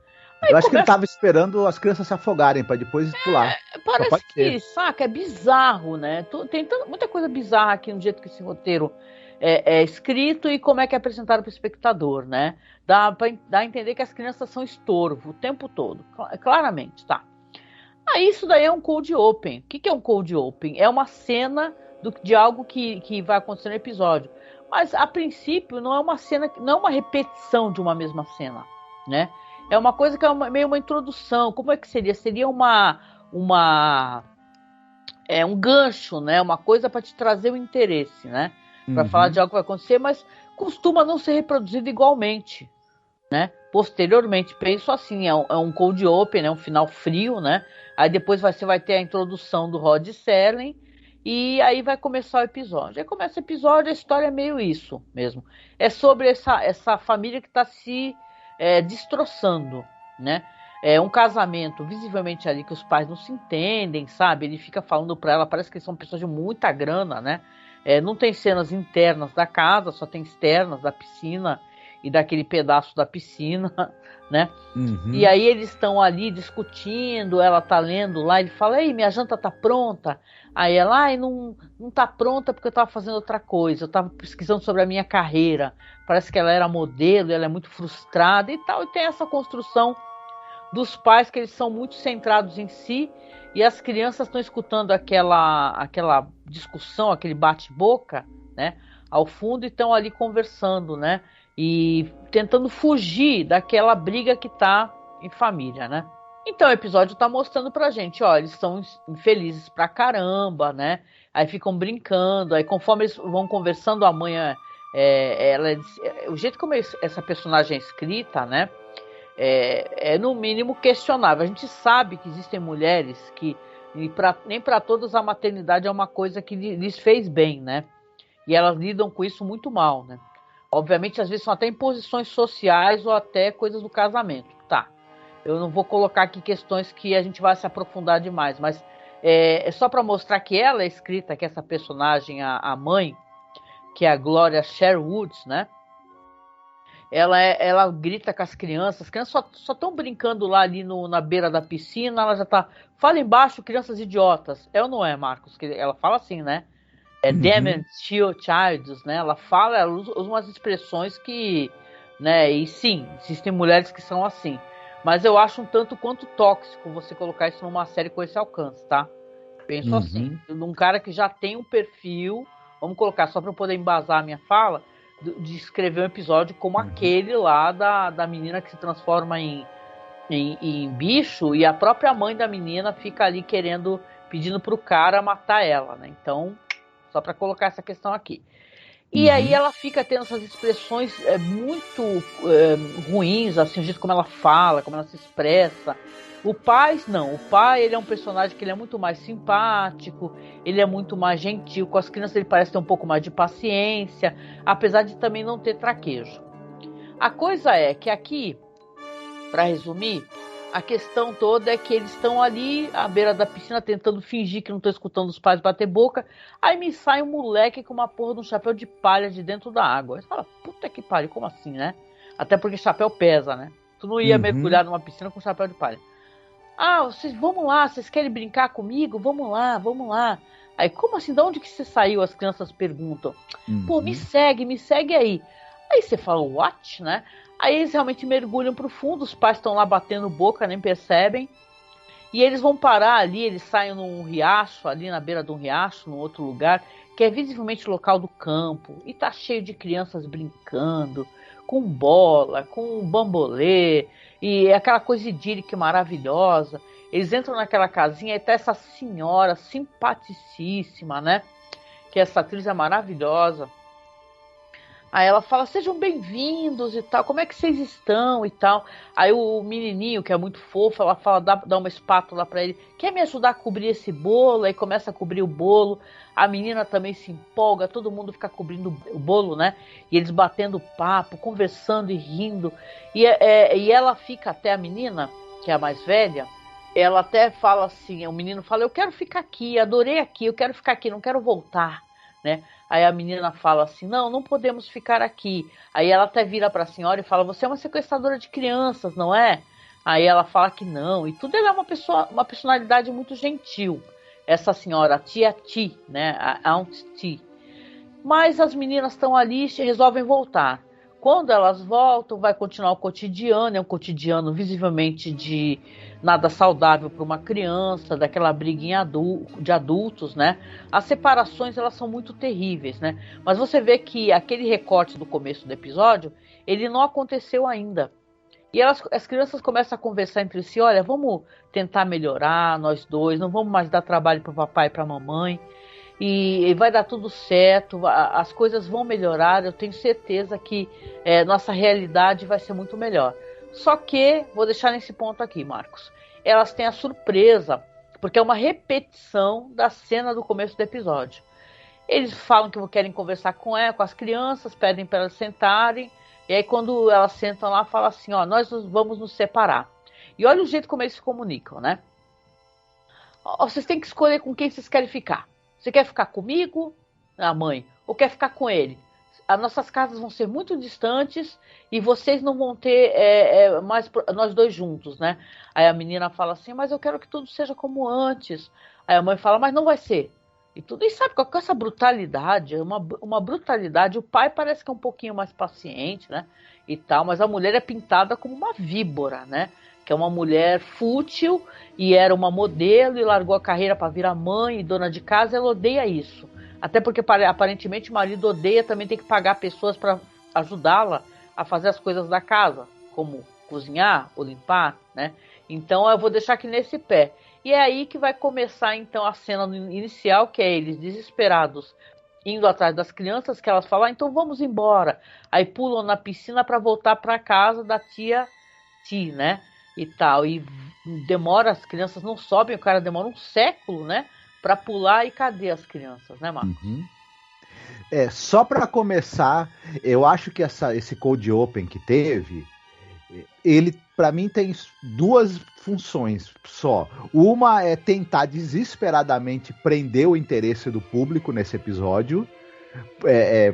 Aí eu acho que ele tava esperando as crianças se afogarem para depois pular. Parece que, saca, é bizarro, né? Tem muita coisa bizarra aqui no jeito que esse roteiro é escrito e como é que é apresentado para o espectador, né? Dá a entender que as crianças são estorvo o tempo todo, claramente, tá? Isso daí é um cold open. O que é um cold open? É uma cena de algo que vai acontecer no episódio. Mas, a princípio, não é uma cena, não é uma repetição de uma mesma cena, né? É uma coisa que é meio uma introdução. Como é que seria? Seria um gancho, né? Uma coisa para te trazer o interesse, né? Para falar de algo que vai acontecer, mas costuma não ser reproduzido igualmente, né? Posteriormente, penso assim, é um cold open, é um final frio, né? Aí depois você vai ter a introdução do Rod Serling e aí vai começar o episódio. Aí começa o episódio, a história é meio isso mesmo. É sobre essa família que está se destroçando, né? É um casamento visivelmente ali que os pais não se entendem, sabe? Ele fica falando para ela, parece que eles são pessoas de muita grana, né? Não tem cenas internas da casa, só tem externas da piscina e daquele pedaço da piscina, né? E aí eles estão ali discutindo, ela tá lendo lá, ele fala, ei, minha janta tá pronta. Aí ela, não tá pronta porque eu tava fazendo outra coisa, eu tava pesquisando sobre a minha carreira. Parece que ela era modelo, ela é muito frustrada e tal, e tem essa construção dos pais que eles são muito centrados em si e as crianças estão escutando aquela discussão, aquele bate-boca, né, ao fundo e estão ali conversando, né, e tentando fugir daquela briga que tá em família, né. Então o episódio tá mostrando pra gente, ó, eles são infelizes pra caramba, né, aí ficam brincando, aí conforme eles vão conversando, a mãe, o jeito como essa personagem é escrita, né, é no mínimo questionável. A gente sabe que existem mulheres que nem para todas a maternidade é uma coisa que lhes fez bem, né? E elas lidam com isso muito mal, né? Obviamente, às vezes são até imposições sociais ou até coisas do casamento. Tá, eu não vou colocar aqui questões que a gente vai se aprofundar demais, mas é só para mostrar que ela é escrita, que essa personagem, a mãe, que é a Gloria Sherwood, né? Ela grita com as crianças só estão brincando lá ali na beira da piscina, ela já tá, fala embaixo, crianças idiotas, ou não é, Marcos? Ela fala assim, né? Damn childs, né? Ela usa umas expressões que, né, e sim, existem mulheres que são assim, mas eu acho um tanto quanto tóxico você colocar isso numa série com esse alcance, tá? Penso assim, num cara que já tem um perfil, vamos colocar, só para eu poder embasar a minha fala, de escrever um episódio como aquele lá da menina que se transforma em bicho e a própria mãe da menina fica ali pedindo pro cara matar ela, né? Então, só para colocar essa questão aqui. E aí ela fica tendo essas expressões muito ruins, assim, o jeito como ela fala, como ela se expressa. O pai, não. O pai, ele é um personagem que ele é muito mais simpático, ele é muito mais gentil. Com as crianças ele parece ter um pouco mais de paciência, apesar de também não ter traquejo. A coisa é que aqui, para resumir, a questão toda é que eles estão ali à beira da piscina tentando fingir que não estão escutando os pais bater boca. Aí me sai um moleque com uma porra de um chapéu de palha de dentro da água. Aí você fala, puta que pariu, como assim, né? Até porque chapéu pesa, né? Tu não ia mergulhar numa piscina com chapéu de palha. Vamos lá, vocês querem brincar comigo? Vamos lá. Aí, como assim? De onde que você saiu? As crianças perguntam. Pô, me segue aí. Aí você fala, what, né? Aí eles realmente mergulham pro fundo, os pais estão lá batendo boca, nem percebem. E eles vão parar ali, eles saem num riacho, ali na beira de um riacho, num outro lugar, que é visivelmente local do campo. E tá cheio de crianças brincando, com bola, com bambolê, e aquela coisa idílica maravilhosa. Eles entram naquela casinha e tá essa senhora simpaticíssima, né? Que essa atriz é maravilhosa. Aí ela fala, sejam bem-vindos e tal, como é que vocês estão e tal. Aí o menininho, que é muito fofo, ela fala, dá uma espátula pra ele, quer me ajudar a cobrir esse bolo? Aí começa a cobrir o bolo, a menina também se empolga, todo mundo fica cobrindo o bolo, né? E eles batendo papo, conversando e rindo. E ela fica até, a menina, que é a mais velha, ela até fala assim, o menino fala, eu quero ficar aqui, adorei aqui, eu quero ficar aqui, não quero voltar, né? Aí a menina fala assim, não podemos ficar aqui. Aí ela até vira para a senhora e fala, você é uma sequestradora de crianças, não é? Aí ela fala que não, e tudo. Ela é uma personalidade muito gentil, essa senhora, a tia Ti, né? A Aunt Ti. Mas as meninas estão ali e resolvem voltar. Quando elas voltam, vai continuar o cotidiano, é um cotidiano visivelmente de nada saudável para uma criança, daquela briguinha de adultos, né? As separações, elas são muito terríveis, né? Mas você vê que aquele recorte do começo do episódio, ele não aconteceu ainda. E as crianças começam a conversar entre si, olha, vamos tentar melhorar nós dois, não vamos mais dar trabalho para o papai e para a mamãe. E vai dar tudo certo, as coisas vão melhorar, eu tenho certeza que nossa realidade vai ser muito melhor. Só que, vou deixar nesse ponto aqui, Marcos, elas têm a surpresa, porque é uma repetição da cena do começo do episódio. Eles falam que querem conversar com as crianças, pedem para elas sentarem, e aí quando elas sentam lá, falam assim, ó, nós vamos nos separar. E olha o jeito como eles se comunicam, né? Vocês têm que escolher com quem vocês querem ficar. Você quer ficar comigo, a mãe, ou quer ficar com ele? As nossas casas vão ser muito distantes e vocês não vão ter mais nós dois juntos, né? Aí a menina fala assim, mas eu quero que tudo seja como antes. Aí a mãe fala, mas não vai ser. E tudo. E sabe, com essa brutalidade, uma brutalidade, o pai parece que é um pouquinho mais paciente, né? E tal, mas a mulher é pintada como uma víbora, né? Que é uma mulher fútil e era uma modelo e largou a carreira para virar mãe e dona de casa. Ela odeia isso. Até porque aparentemente o marido odeia também ter que pagar pessoas para ajudá-la a fazer as coisas da casa, como cozinhar ou limpar, né? Então eu vou deixar aqui nesse pé. E é aí que vai começar então a cena inicial, que é eles desesperados indo atrás das crianças, que elas falam, então vamos embora. Aí pulam na piscina para voltar para casa da tia Ti, né? E tal, e demora, as crianças não sobem, o cara demora um século, né, para pular, e cadê as crianças, né, Marcos? Uhum. Só para começar, eu acho que esse Cold Open que teve, ele, para mim, tem duas funções só. Uma é tentar desesperadamente prender o interesse do público nesse episódio.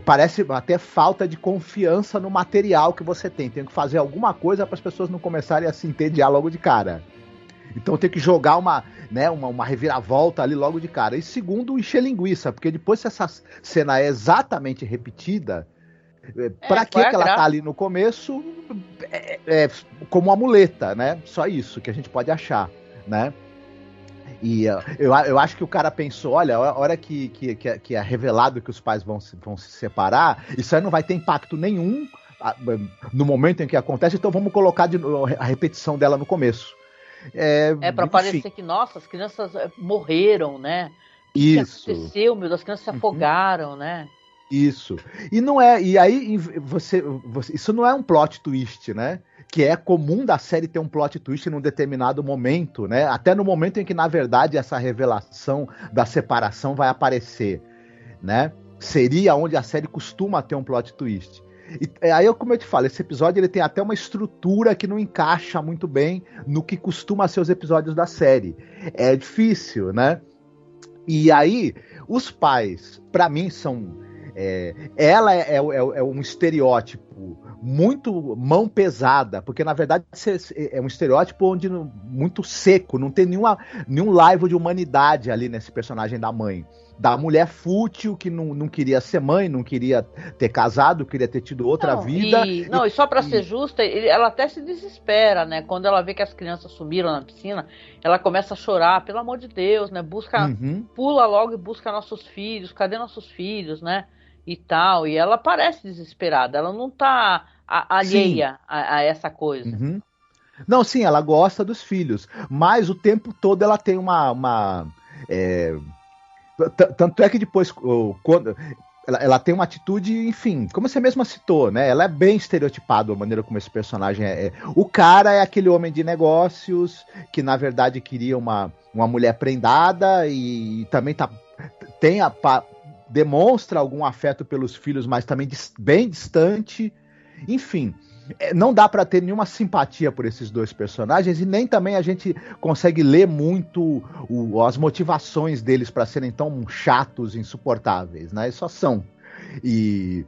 Parece até falta de confiança no material que você tem que fazer alguma coisa para as pessoas não começarem a se entediar logo de cara. Então tem que jogar uma reviravolta ali logo de cara. E segundo, encher linguiça, porque depois se essa cena é exatamente repetida, para que ela tá ali no começo, como uma muleta, né? Só isso que a gente pode achar, né? E eu acho que o cara pensou, olha, a hora que é revelado que os pais vão se separar, isso aí não vai ter impacto nenhum no momento em que acontece, então vamos colocar a repetição dela no começo. Para parecer que, nossa, as crianças morreram, né? O que aconteceu, meu? As crianças se afogaram, né? Isso. E não é. E aí isso não é um plot twist, né? Que é comum da série ter um plot twist num determinado momento, né? Até no momento em que, na verdade, essa revelação da separação vai aparecer, né? Seria onde a série costuma ter um plot twist. E aí, como eu te falo, esse episódio ele tem até uma estrutura que não encaixa muito bem no que costuma ser os episódios da série. É difícil, né? E aí, os pais, pra mim, são... ela é um estereótipo muito mão pesada, porque na verdade é um estereótipo onde muito seco, não tem nenhum laivo de humanidade ali nesse personagem da mãe. Da mulher fútil que não queria ser mãe, não queria ter casado, queria ter tido outra vida. E só para ser justa, ela até se desespera, né? Quando ela vê que as crianças sumiram na piscina, ela começa a chorar, pelo amor de Deus, né? Pula logo e busca nossos filhos, cadê nossos filhos, né? E tal, e ela parece desesperada, ela não tá alheia a essa coisa. Uhum. Não, sim, ela gosta dos filhos, mas o tempo todo ela tem tanto é que depois, quando ela tem uma atitude, enfim, como você mesma citou, né? Ela é bem estereotipada, a maneira como esse personagem é. O cara é aquele homem de negócios que, na verdade, queria uma mulher prendada e também demonstra algum afeto pelos filhos, mas também bem distante. Enfim, não dá para ter nenhuma simpatia por esses dois personagens e nem também a gente consegue ler muito as motivações deles para serem tão chatos e insuportáveis, né? Só são. E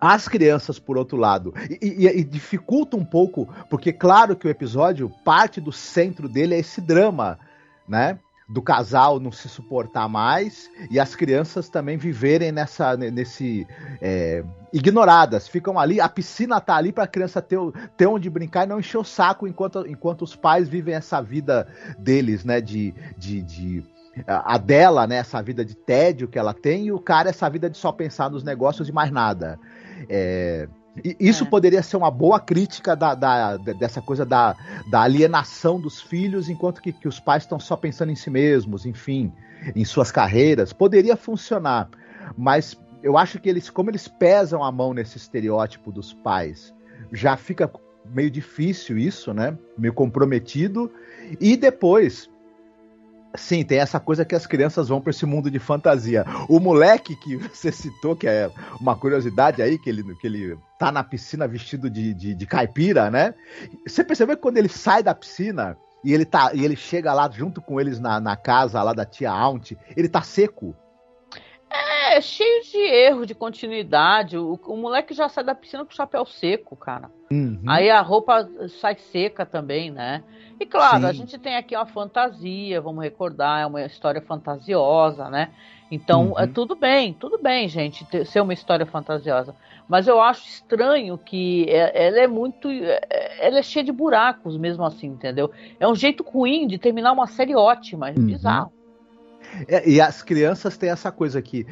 as crianças, por outro lado, e dificulta um pouco, porque claro que o episódio, parte do centro dele é esse drama, né? Do casal não se suportar mais e as crianças também viverem ignoradas, ficam ali, a piscina tá ali para a criança ter onde brincar e não encher o saco enquanto os pais vivem essa vida deles, né, a dela, né, essa vida de tédio que ela tem, e o cara essa vida de só pensar nos negócios e mais nada. Isso poderia ser uma boa crítica dessa coisa da alienação dos filhos, enquanto que os pais estão só pensando em si mesmos, enfim, em suas carreiras. Poderia funcionar, mas eu acho que como eles pesam a mão nesse estereótipo dos pais, já fica meio difícil isso, né? Meio comprometido. E depois, sim, tem essa coisa que as crianças vão para esse mundo de fantasia. O moleque que você citou, que é uma curiosidade aí, que ele tá na piscina vestido de caipira, né? Você percebeu que quando ele sai da piscina e ele chega lá junto com eles na casa lá da tia Aunt, ele tá seco? É cheio de erro de continuidade. O moleque já sai da piscina com o chapéu seco, cara. Uhum. Aí a roupa sai seca também, né? E claro, Sim. a gente tem aqui uma fantasia, vamos recordar, é uma história fantasiosa, né? Então, tudo bem, gente, ser uma história fantasiosa. Mas eu acho estranho que ela é cheia de buracos mesmo assim, entendeu? É um jeito ruim de terminar uma série ótima, bizarro. E as crianças têm essa coisa aqui,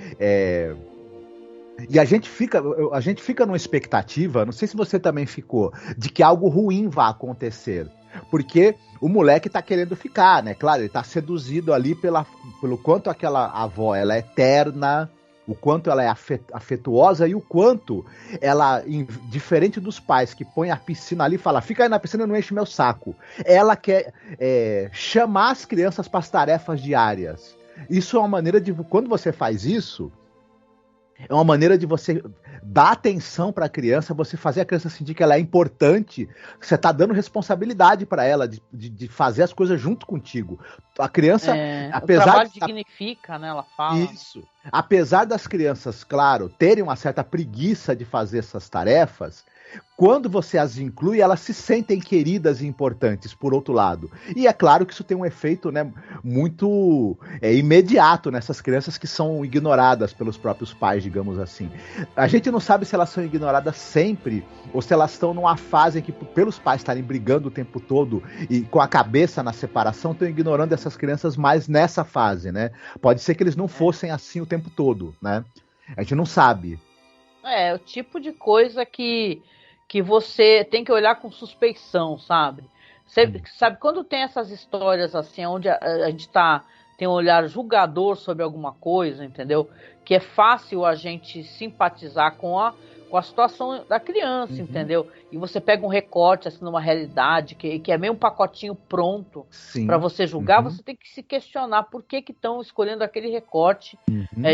e a gente fica numa expectativa, não sei se você também ficou, de que algo ruim vai acontecer. Porque o moleque tá querendo ficar, né? Claro, ele tá seduzido ali pelo quanto aquela avó ela é terna, o quanto ela é afetuosa e o quanto ela, diferente dos pais que põem a piscina ali e fala, fica aí na piscina e não enche meu saco. Ela quer chamar as crianças para as tarefas diárias. Isso é uma maneira de, quando você faz isso, é uma maneira de você dar atenção para a criança, você fazer a criança sentir que ela é importante, você está dando responsabilidade para ela de fazer as coisas junto contigo. A criança, apesar o trabalho dignifica, né? Ela fala. Isso. Apesar das crianças, claro, terem uma certa preguiça de fazer essas tarefas, quando você as inclui, elas se sentem queridas e importantes, por outro lado. E é claro que isso tem um efeito, né, muito imediato nessas crianças que são ignoradas pelos próprios pais, digamos assim. A gente não sabe se elas são ignoradas sempre, ou se elas estão numa fase em que, pelos pais estarem brigando o tempo todo e com a cabeça na separação, estão ignorando essas crianças mais nessa fase, né? Pode ser que eles não fossem assim o tempo todo, né? A gente não sabe. O tipo de coisa que você tem que olhar com suspeição, sabe? Sabe, quando tem essas histórias assim, onde a gente tem um olhar julgador sobre alguma coisa, entendeu? Que é fácil a gente simpatizar com a situação da criança, entendeu? E você pega um recorte assim numa realidade que é meio um pacotinho pronto para você julgar, você tem que se questionar por que estão escolhendo aquele recorte,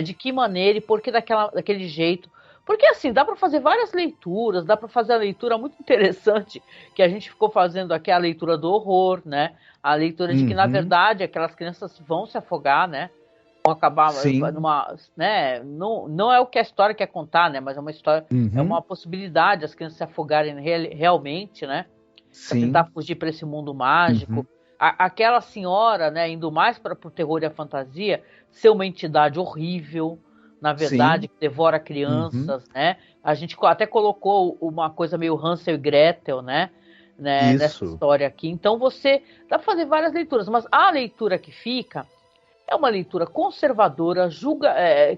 de que maneira e por que daquele jeito. Porque assim, dá para fazer várias leituras, dá para fazer a leitura muito interessante que a gente ficou fazendo aqui, a leitura do horror, né? A leitura de que, na verdade, aquelas crianças vão se afogar, né? Vão acabar numa, né? Não é o que a história quer contar, né? Mas é uma história, é uma possibilidade as crianças se afogarem realmente, né? Pra tentar fugir para esse mundo mágico. Aquela senhora, né, indo mais para o terror e a fantasia, ser uma entidade horrível, na verdade, que devora crianças, né? A gente até colocou uma coisa meio Hansel e Gretel, né? Nessa história aqui. Então dá pra fazer várias leituras, mas a leitura que fica é uma leitura conservadora,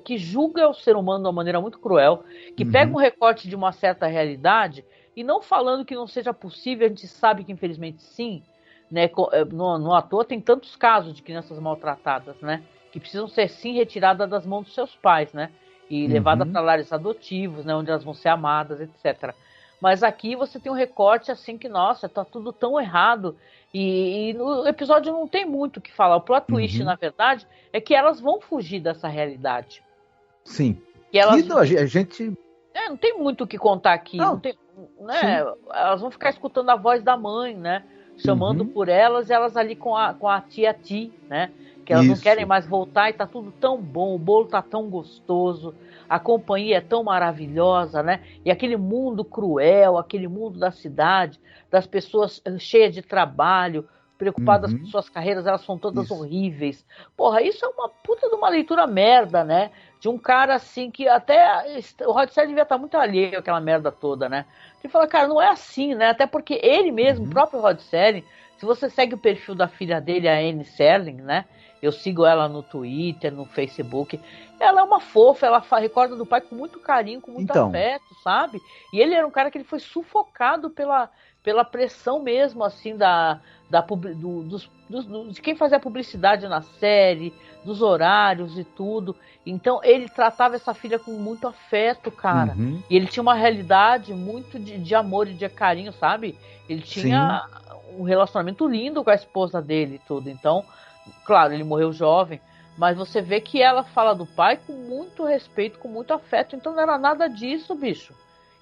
que julga o ser humano de uma maneira muito cruel, que pega um recorte de uma certa realidade e não falando que não seja possível, a gente sabe que infelizmente sim, né? No à toa tem tantos casos de crianças maltratadas, né? Que precisam ser sim retiradas das mãos dos seus pais, né? e levadas para lares adotivos, né, onde elas vão ser amadas, etc. Mas aqui você tem um recorte assim que, nossa, tá tudo tão errado. E no episódio não tem muito o que falar. O plot twist, na verdade, é que elas vão fugir dessa realidade. Sim. E elas, a gente... não tem muito o que contar aqui. Não tem, né? Elas vão ficar escutando a voz da mãe, né? Chamando por elas, e elas ali com a tia Ti, né? Que elas não querem mais voltar e tá tudo tão bom, o bolo tá tão gostoso, a companhia é tão maravilhosa, né? E aquele mundo cruel, aquele mundo da cidade, das pessoas cheias de trabalho, preocupadas com suas carreiras, elas são todas horríveis. Porra, isso é uma puta de uma leitura merda, né? De um cara assim que até o Rod Serling devia estar muito alheio àquela merda toda, né? Ele fala, cara, não é assim, né? Até porque ele mesmo, o próprio Rod Serling, se você segue o perfil da filha dele, a Anne Serling, né? Eu sigo ela no Twitter, no Facebook. Ela é uma fofa, ela recorda do pai com muito carinho, com muito afeto, sabe? E ele era um cara que ele foi sufocado pela pressão mesmo, assim, de quem fazia publicidade na série, dos horários e tudo. Então, ele tratava essa filha com muito afeto, cara. E ele tinha uma realidade muito de amor e de carinho, sabe? Ele tinha um relacionamento lindo com a esposa dele e tudo. Então, claro, ele morreu jovem, mas você vê que ela fala do pai com muito respeito, com muito afeto. Então, não era nada disso, bicho.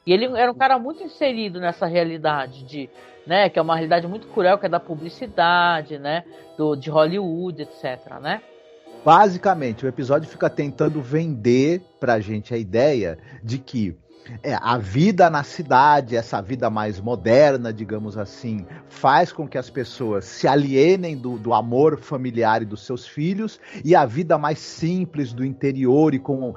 E ele era um cara muito inserido nessa realidade né, que é uma realidade muito cruel, que é da publicidade, né, de Hollywood, etc, né? Basicamente, o episódio fica tentando vender pra gente a ideia de que a vida na cidade, essa vida mais moderna, digamos assim, faz com que as pessoas se alienem do amor familiar e dos seus filhos, e a vida mais simples do interior e com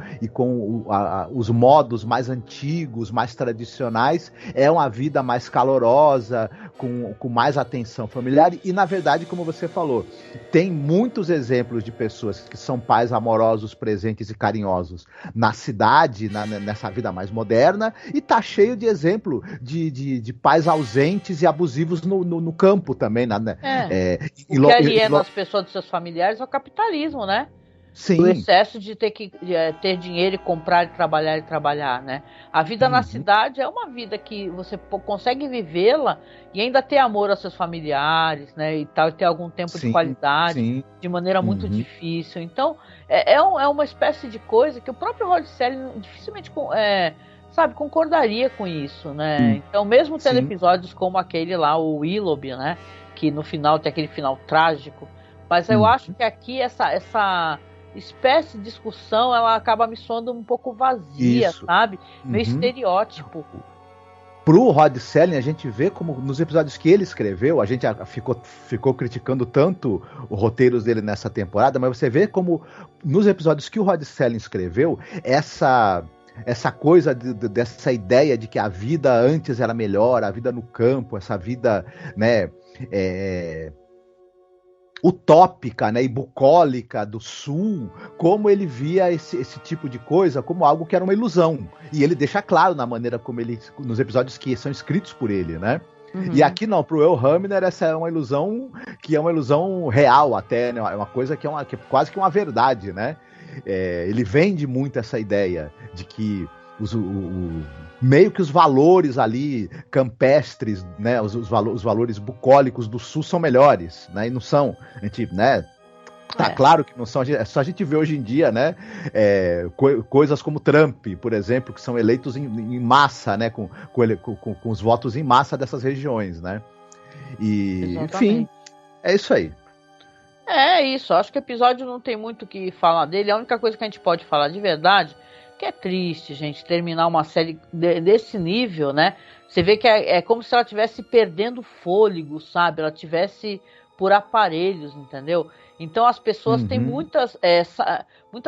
os modos mais antigos, mais tradicionais, é uma vida mais calorosa, com mais atenção familiar. E, na verdade, como você falou, tem muitos exemplos de pessoas que são pais amorosos, presentes e carinhosos na cidade, nessa vida mais moderna, e tá cheio de exemplo de pais ausentes e abusivos no campo também, né? O que aliena as pessoas dos seus familiares é o capitalismo, né? Sim. O excesso de ter dinheiro e comprar e trabalhar, né? A vida na cidade é uma vida que você consegue vivê-la e ainda ter amor aos seus familiares, né? E tal, e ter algum tempo de qualidade, de maneira muito difícil. Então, é uma espécie de coisa que o próprio Rod Serling dificilmente concordaria com isso, né? Então, mesmo tendo episódios como aquele lá, o Willoughby, né? Que no final tem aquele final trágico, mas eu acho que aqui essa espécie de discussão, ela acaba me soando um pouco vazia, sabe? Meio estereótipo. Pro Rod Serling, a gente vê como nos episódios que ele escreveu, a gente ficou criticando tanto os roteiros dele nessa temporada, mas você vê como nos episódios que o Rod Serling escreveu, essa coisa dessa ideia de que a vida antes era melhor, a vida no campo, essa vida, né, utópica, né, e bucólica do sul, como ele via esse tipo de coisa como algo que era uma ilusão. E ele deixa claro na maneira como nos episódios que são escritos por ele, né? E aqui não, pro El Hamner essa é uma ilusão que é uma ilusão real até, né? É uma coisa que é quase que uma verdade, né? Ele vende muito essa ideia de que meio que os valores ali campestres, né, os valores bucólicos do sul são melhores, né, e não são. A gente, né, tá claro que não são. É só a gente ver hoje em dia, né, coisas como Trump, por exemplo, que são eleitos em massa, né, com os votos em massa dessas regiões, né. E, enfim, é isso aí. É isso, acho que o episódio não tem muito o que falar dele. A única coisa que a gente pode falar de verdade, que é triste, gente, terminar uma série desse nível, né? Você vê que é como se ela estivesse perdendo fôlego, sabe? Ela tivesse por aparelhos, entendeu? Então as pessoas têm muita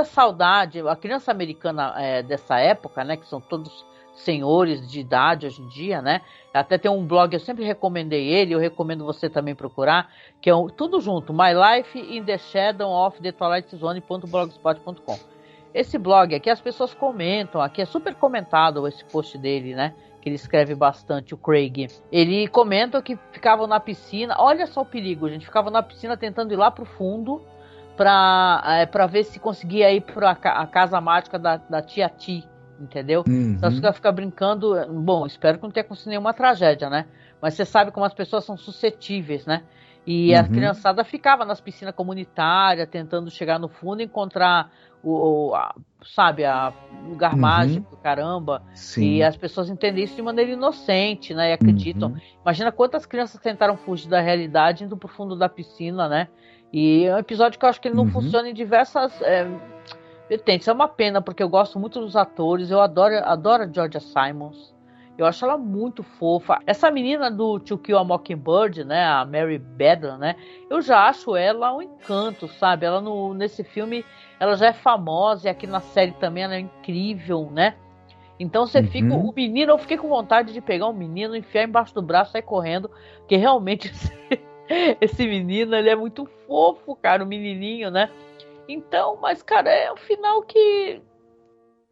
saudade. A criança americana dessa época, né? Que são todos senhores de idade hoje em dia, né? Até tem um blog, eu sempre recomendei ele, eu recomendo você também procurar, que é tudo junto, My Life in the Shadow of the Twilight Zone.blogspot.com. Esse blog aqui, as pessoas comentam, aqui é super comentado esse post dele, né? Que ele escreve bastante, o Craig. Ele comenta que ficavam na piscina, olha só o perigo, gente, ficavam na piscina tentando ir lá pro fundo pra ver se conseguia ir pra a casa mágica da tia Ti, entendeu? Então você fica brincando. Bom, espero que não tenha acontecido nenhuma tragédia, né? Mas você sabe como as pessoas são suscetíveis, né? E a criançada ficava nas piscinas comunitárias, tentando chegar no fundo e encontrar lugar mágico, caramba. Sim. E as pessoas entendem isso de maneira inocente, né? E acreditam. Imagina quantas crianças tentaram fugir da realidade indo pro fundo da piscina, né? E é um episódio que eu acho que ele não funciona em diversas vertentes. É uma pena, porque eu gosto muito dos atores. Eu adoro a Georgia Simons. Eu acho ela muito fofa. Essa menina do To Kill a Mockingbird, né, a Mary Bedlam, né, eu já acho ela um encanto, sabe? Ela nesse filme, ela já é famosa, e aqui na série também ela é incrível, né? Então você fica, o menino, eu fiquei com vontade de pegar um menino, enfiar embaixo do braço e sair correndo, porque realmente esse menino, ele é muito fofo, cara, o menininho, né? Então, mas, cara, é um final que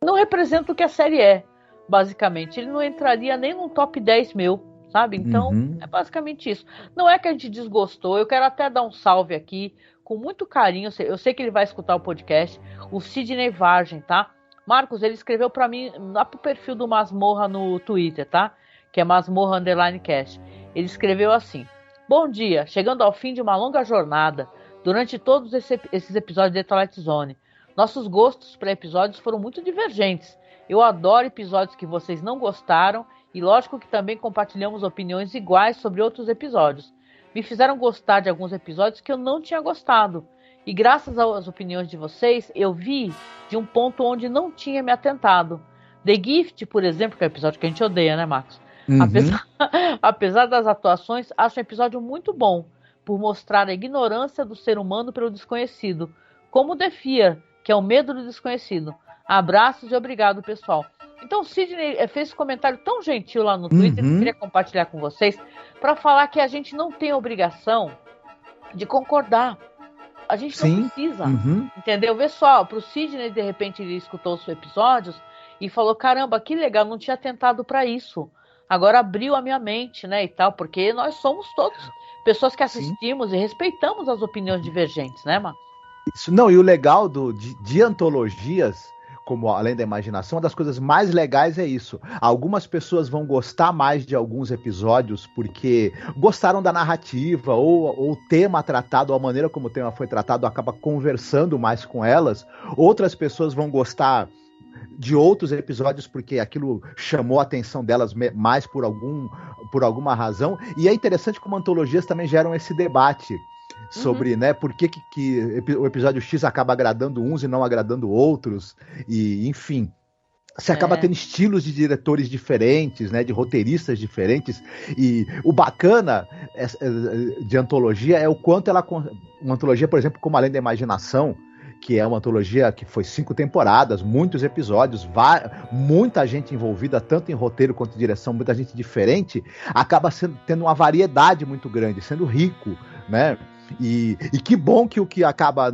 não representa o que a série é. Basicamente, ele não entraria nem no top 10 meu, sabe? Então, é basicamente isso. Não é que a gente desgostou, eu quero até dar um salve aqui, com muito carinho, eu sei que ele vai escutar o podcast, o Sidney Vargem, tá? Marcos, ele escreveu pra mim, lá pro perfil do Masmorra no Twitter, tá? Que é Masmorra_Cast. Ele escreveu assim: bom dia, chegando ao fim de uma longa jornada, durante todos esses episódios de Twilight Zone. Nossos gostos para episódios foram muito divergentes. Eu adoro episódios que vocês não gostaram e lógico que também compartilhamos opiniões iguais sobre outros episódios. Me fizeram gostar de alguns episódios que eu não tinha gostado. E graças às opiniões de vocês, eu vi de um ponto onde não tinha me atentado. The Gift, por exemplo, que é o episódio que a gente odeia, né, Marcos? Apesar das atuações, acho um episódio muito bom, por mostrar a ignorância do ser humano pelo desconhecido. Como The Fear, que é o medo do desconhecido. Abraços e obrigado, pessoal. Então o Sidney fez esse comentário tão gentil lá no Twitter, que eu queria compartilhar com vocês, para falar que a gente não tem obrigação de concordar. A gente não precisa, entendeu? Vê só, pro Sidney, de repente, ele escutou os episódios e falou, caramba, que legal, não tinha tentado para isso. Agora abriu a minha mente, né, e tal, porque nós somos todos pessoas que assistimos e respeitamos as opiniões divergentes, né, Marcos? Isso, não, e o legal de antologias, como Além da Imaginação, uma das coisas mais legais é isso. Algumas pessoas vão gostar mais de alguns episódios porque gostaram da narrativa, ou o tema tratado, ou a maneira como o tema foi tratado, acaba conversando mais com elas. Outras pessoas vão gostar de outros episódios porque aquilo chamou a atenção delas mais por alguma razão. E é interessante como antologias também geram esse debate sobre, né, por que o episódio X acaba agradando uns e não agradando outros, e enfim, você acaba tendo estilos de diretores diferentes, né, de roteiristas diferentes, e o bacana de antologia é o quanto uma antologia, por exemplo, como Além da Imaginação, que é uma antologia que foi 5 temporadas, muitos episódios, muita gente envolvida, tanto em roteiro quanto em direção, muita gente diferente, acaba tendo uma variedade muito grande, sendo rico, né? E que bom que o que acaba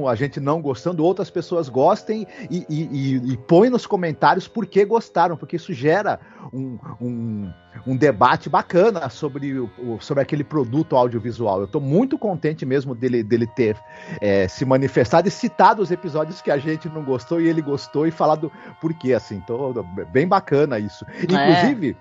a gente não gostando, outras pessoas gostem e põe nos comentários por que gostaram, porque isso gera um debate bacana sobre aquele produto audiovisual. Eu estou muito contente mesmo dele ter se manifestado e citado os episódios que a gente não gostou e ele gostou e falado por quê, assim. Então, bem bacana isso. Inclusive,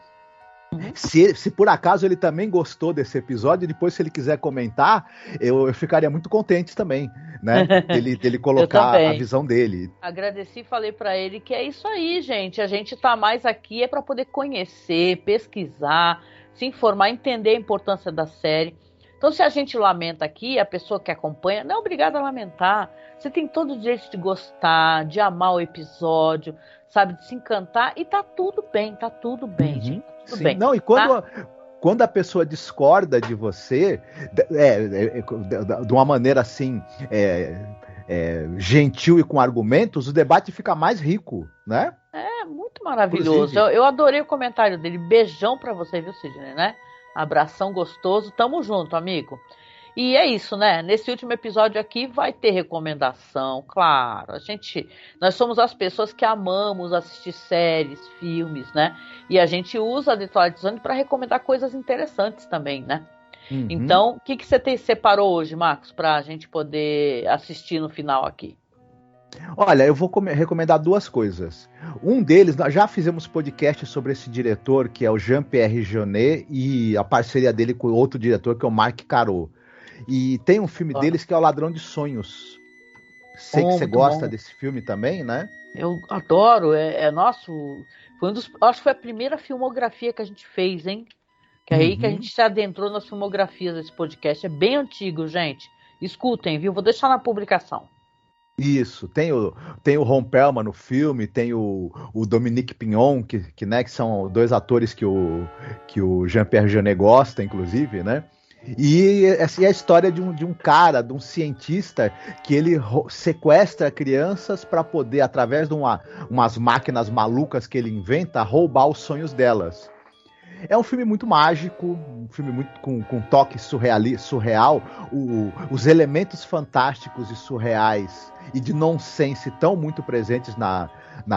se por acaso ele também gostou desse episódio, depois se ele quiser comentar, eu ficaria muito contente também, né? Dele colocar a visão dele. Agradeci e falei pra ele que é isso aí, gente. A gente tá mais aqui para poder conhecer, pesquisar, se informar, entender a importância da série. Então, se a gente lamenta aqui, a pessoa que acompanha não é obrigada a lamentar. Você tem todo o direito de gostar, de amar o episódio, sabe, de se encantar, e tá tudo bem, gente. Tudo bem. Não, e quando a pessoa discorda de você, de uma maneira assim, gentil e com argumentos, o debate fica mais rico, né? É, muito maravilhoso. Eu adorei o comentário dele. Beijão pra você, viu, Sidney, né? Abração gostoso. Tamo junto, amigo. E é isso, né? Nesse último episódio aqui vai ter recomendação, claro. Nós somos as pessoas que amamos assistir séries, filmes, né? E a gente usa a The Twilight Zone para recomendar coisas interessantes também, né? Uhum. Então, o que você separou hoje, Marcos, para a gente poder assistir no final aqui? Olha, eu vou recomendar duas coisas. Um deles, nós já fizemos podcast sobre esse diretor, que é o Jean-Pierre Jeunet, e a parceria dele com outro diretor, que é o Marc Caro. E tem um filme deles que é O Ladrão de Sonhos. Sei que você gosta desse filme também, né? Eu adoro, nosso. Foi acho que foi a primeira filmografia que a gente fez, hein? Que é aí que a gente se adentrou nas filmografias desse podcast. É bem antigo, gente. Escutem, viu? Vou deixar na publicação. Isso, tem o Ron Perlman no filme, tem o Dominique Pignon, que são dois atores que o Jean-Pierre Jeunet gosta, inclusive, né? E essa é a história de um cara, de um cientista, que ele sequestra crianças para poder, através de umas máquinas malucas que ele inventa, roubar os sonhos delas. É um filme muito mágico, um filme muito com toque surreal. Os elementos fantásticos e surreais e de nonsense estão muito presentes na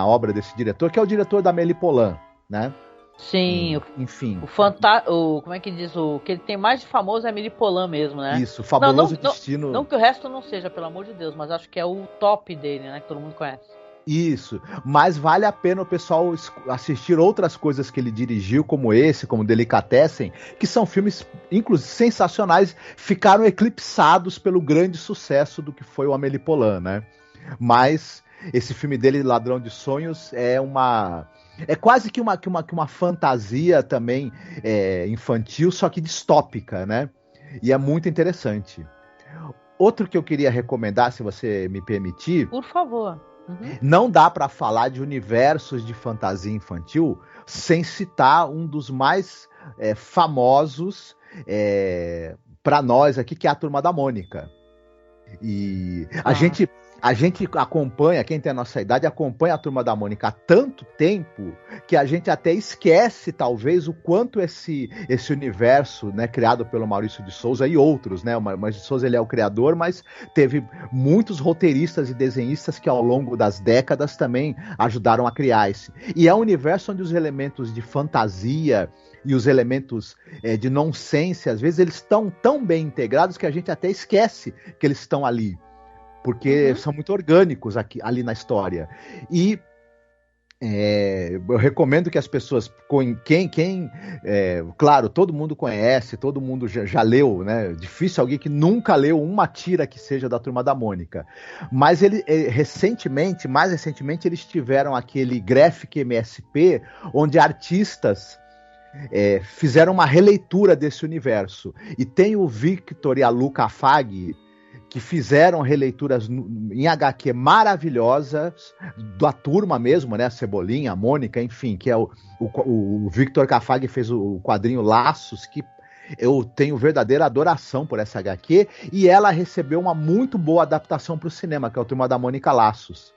obra desse diretor, que é o diretor da Amélie Poulain, né? Sim, enfim. Como é que diz? O que ele tem mais de famoso é Amélie Poulain mesmo, né? Isso, Fabuloso Destino. Não que o resto não seja, pelo amor de Deus, mas acho que é o top dele, né? Que todo mundo conhece. Isso, mas vale a pena o pessoal assistir outras coisas que ele dirigiu, como esse, como Delicatessen, que são filmes, inclusive, sensacionais, ficaram eclipsados pelo grande sucesso do que foi o Amélie Poulain, né? Mas esse filme dele, Ladrão de Sonhos, é quase que uma fantasia também infantil, só que distópica, né? E é muito interessante. Outro que eu queria recomendar, se você me permitir... Por favor. Uhum. Não dá para falar de universos de fantasia infantil sem citar um dos mais famosos para nós aqui, que é a Turma da Mônica. E a gente acompanha, quem tem a nossa idade, acompanha a Turma da Mônica há tanto tempo que a gente até esquece, talvez, o quanto esse universo, né, criado pelo Maurício de Souza e outros, né? O Maurício de Souza, ele é o criador, mas teve muitos roteiristas e desenhistas que ao longo das décadas também ajudaram a criar esse. E é um universo onde os elementos de fantasia e os elementos de nonsense, às vezes, eles estão tão bem integrados que a gente até esquece que eles estão ali. Porque são muito orgânicos ali na história. E eu recomendo que as pessoas, claro, todo mundo conhece, todo mundo já leu, né? Difícil alguém que nunca leu uma tira que seja da Turma da Mônica. Mas mais recentemente, eles tiveram aquele Graphic MSP, onde artistas fizeram uma releitura desse universo. E tem o Victor e a Luca Fag, que fizeram releituras em HQ maravilhosas, da turma mesmo, né? A Cebolinha, a Mônica, enfim, que é o Victor Cafag fez o quadrinho Laços, que eu tenho verdadeira adoração por essa HQ, e ela recebeu uma muito boa adaptação para o cinema, que é o Turma da Mônica Laços.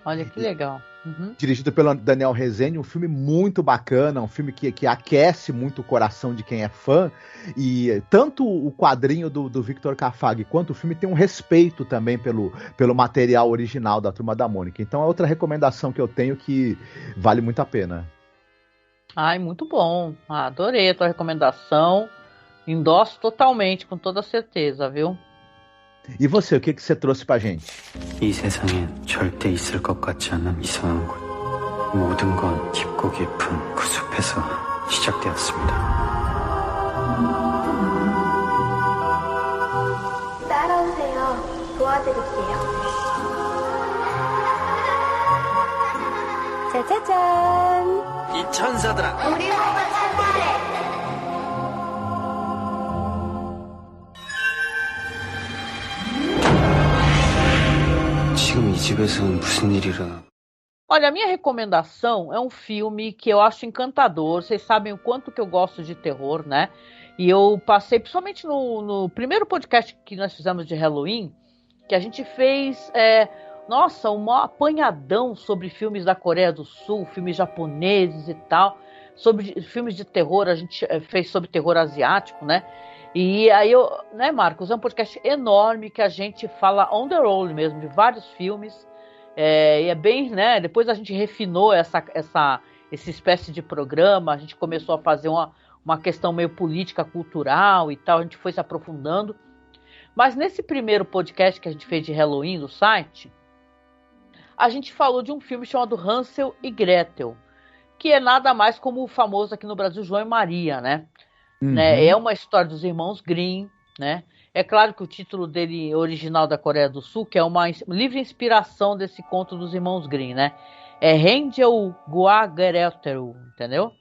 Olha que legal. Uhum. Dirigido pelo Daniel Rezende, um filme muito bacana, um filme que aquece muito o coração de quem é fã, e tanto o quadrinho do Victor Cafag quanto o filme tem um respeito também pelo material original da Turma da Mônica. Então é outra recomendação que eu tenho que vale muito a pena. Ai, muito bom. Adorei a tua recomendação. Endosso totalmente, com toda certeza, viu? E você, o que você trouxe pra gente? 이 세상에 절대 있을 것 같지 않은 이상한 곳. 모든 건 깊고 깊은 그 숲에서 시작되었습니다. 따라오세요. 도와드릴게요. 짜자잔. 이 천사들아. 우리 보고 찾으래. 지금 이 집에서는 무슨 일이라. Olha, a minha recomendação é um filme que eu acho encantador. Vocês sabem o quanto que eu gosto de terror, né? E eu passei, principalmente no primeiro podcast que nós fizemos de Halloween, que a gente fez, um apanhadão sobre filmes da Coreia do Sul, filmes japoneses e tal. Sobre filmes de terror, a gente fez sobre terror asiático, né? E aí, Marcos, é um podcast enorme que a gente fala on the road mesmo, de vários filmes. E é bem, né? Depois a gente refinou essa espécie de programa, a gente começou a fazer uma questão meio política, cultural e tal, a gente foi se aprofundando. Mas nesse primeiro podcast que a gente fez de Halloween no site, a gente falou de um filme chamado Hansel e Gretel, que é nada mais como o famoso aqui no Brasil João e Maria, né? É uma história dos irmãos Grimm, né? É claro que o título dele, original da Coreia do Sul, que é uma livre inspiração desse conto dos irmãos Grimm, né? É Hansel Gua Gretel, entendeu?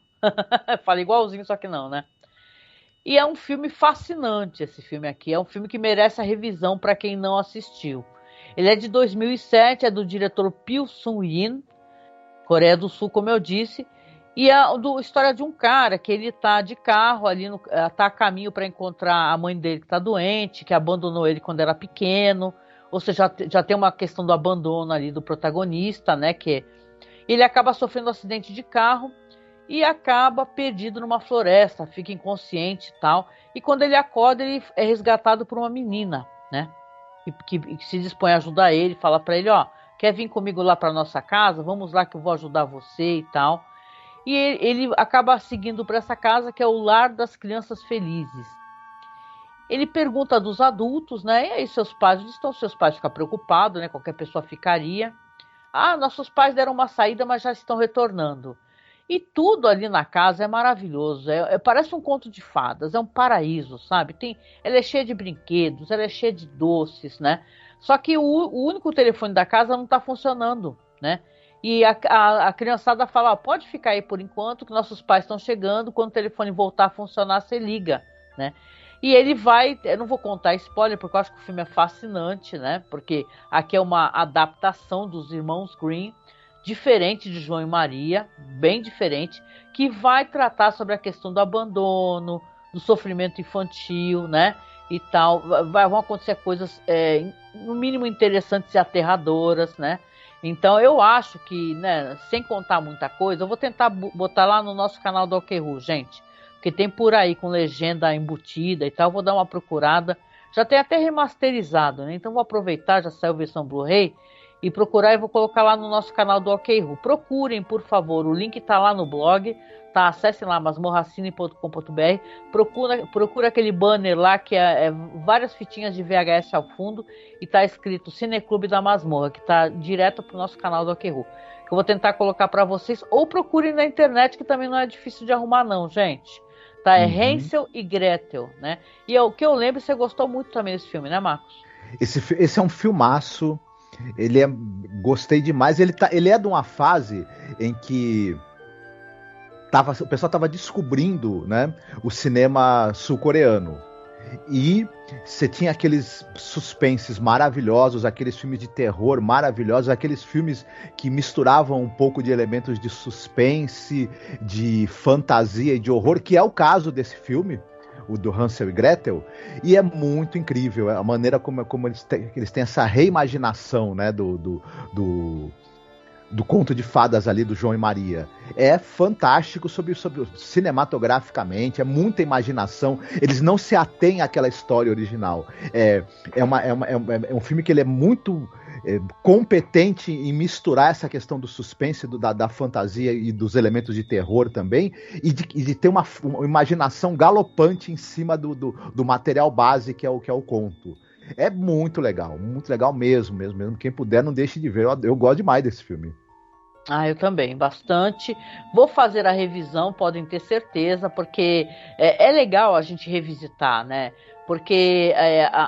Fala igualzinho, só que não, né? E é um filme fascinante, esse filme aqui. É um filme que merece a revisão para quem não assistiu. Ele é de 2007, é do diretor Pil Sung-yin, Coreia do Sul, como eu disse. E é a história de um cara que ele tá de carro ali, tá a caminho para encontrar a mãe dele que tá doente, que abandonou ele quando era pequeno. Ou seja, já tem uma questão do abandono ali do protagonista, né? Que ele acaba sofrendo um acidente de carro e acaba perdido numa floresta, fica inconsciente e tal. E quando ele acorda, ele é resgatado por uma menina, né? Que se dispõe a ajudar ele, fala para ele, ó, quer vir comigo lá para nossa casa? Vamos lá que eu vou ajudar você e tal. E ele acaba seguindo para essa casa, que é o Lar das Crianças Felizes. Ele pergunta dos adultos, né? E aí seus pais, onde estão seus pais? Fica preocupado, né? Qualquer pessoa ficaria. Ah, nossos pais deram uma saída, mas já estão retornando. E tudo ali na casa é maravilhoso. Parece um conto de fadas, é um paraíso, sabe? Ela é cheia de brinquedos, ela é cheia de doces, né? Só que o único telefone da casa não está funcionando, né? E a criançada fala, ó, pode ficar aí por enquanto, que nossos pais estão chegando, quando o telefone voltar a funcionar, você liga, né? E ele vai, eu não vou contar spoiler, porque eu acho que o filme é fascinante, né? Porque aqui é uma adaptação dos irmãos Grimm, diferente de João e Maria, bem diferente, que vai tratar sobre a questão do abandono, do sofrimento infantil, né? E tal. Vão acontecer coisas, no mínimo, interessantes e aterradoras, né? Então eu acho que, né, sem contar muita coisa, eu vou tentar botar lá no nosso canal do Okru, gente, porque tem por aí com legenda embutida e tal, vou dar uma procurada, já tem até remasterizado, né? Então vou aproveitar, já saiu a versão Blu-ray, e procurar e vou colocar lá no nosso canal do Okru. Procurem, por favor, o link está lá no blog, tá? Acessem lá, masmorracine.com.br, procura aquele banner lá que é várias fitinhas de VHS ao fundo e tá escrito Cineclube da Masmorra, que tá direto pro nosso canal do Okru, que eu vou tentar colocar para vocês, ou procurem na internet, que também não é difícil de arrumar não, gente. Tá? É Hansel e Gretel, né? E o que eu lembro, você gostou muito também desse filme, né, Marcos? Esse é um filmaço. Gostei demais. Ele é de uma fase em que o pessoal estava descobrindo, né, o cinema sul-coreano. E você tinha aqueles suspenses maravilhosos, aqueles filmes de terror maravilhosos, aqueles filmes que misturavam um pouco de elementos de suspense, de fantasia e de horror, que é o caso desse filme, o do Hansel e Gretel, e é muito incrível a maneira como eles têm essa reimaginação, né, do conto de fadas ali do João e Maria. É fantástico sobre cinematograficamente, é muita imaginação, eles não se atêm àquela história original. É um filme que ele é muito competente em misturar essa questão do suspense, da fantasia e dos elementos de terror também, e de ter uma imaginação galopante em cima do material base que é o conto. É muito legal mesmo. Quem puder, não deixe de ver. Eu gosto demais desse filme. Ah, eu também, bastante. Vou fazer a revisão, podem ter certeza, porque é legal a gente revisitar, né? Porque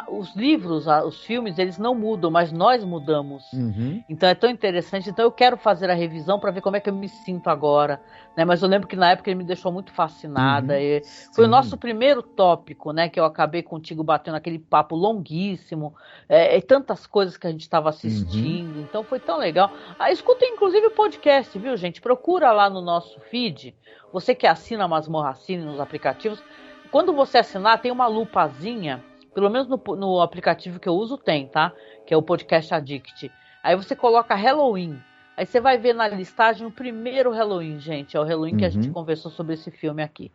os livros, os filmes, eles não mudam, mas nós mudamos. Uhum. Então é tão interessante. Então eu quero fazer a revisão para ver como é que eu me sinto agora, né? Mas eu lembro que na época ele me deixou muito fascinada. Uhum. Foi o nosso primeiro tópico, né? Que eu acabei contigo batendo aquele papo longuíssimo. E tantas coisas que a gente estava assistindo. Uhum. Então foi tão legal. Escutem inclusive o podcast, viu, gente? Procura lá no nosso feed. Você que assina a Masmorra Cine nos aplicativos. Quando você assinar, tem uma lupazinha, pelo menos no aplicativo que eu uso tem, tá? Que é o Podcast Addict. Aí você coloca Halloween. Aí você vai ver na listagem o primeiro Halloween, gente. É o Halloween que a gente conversou sobre esse filme aqui.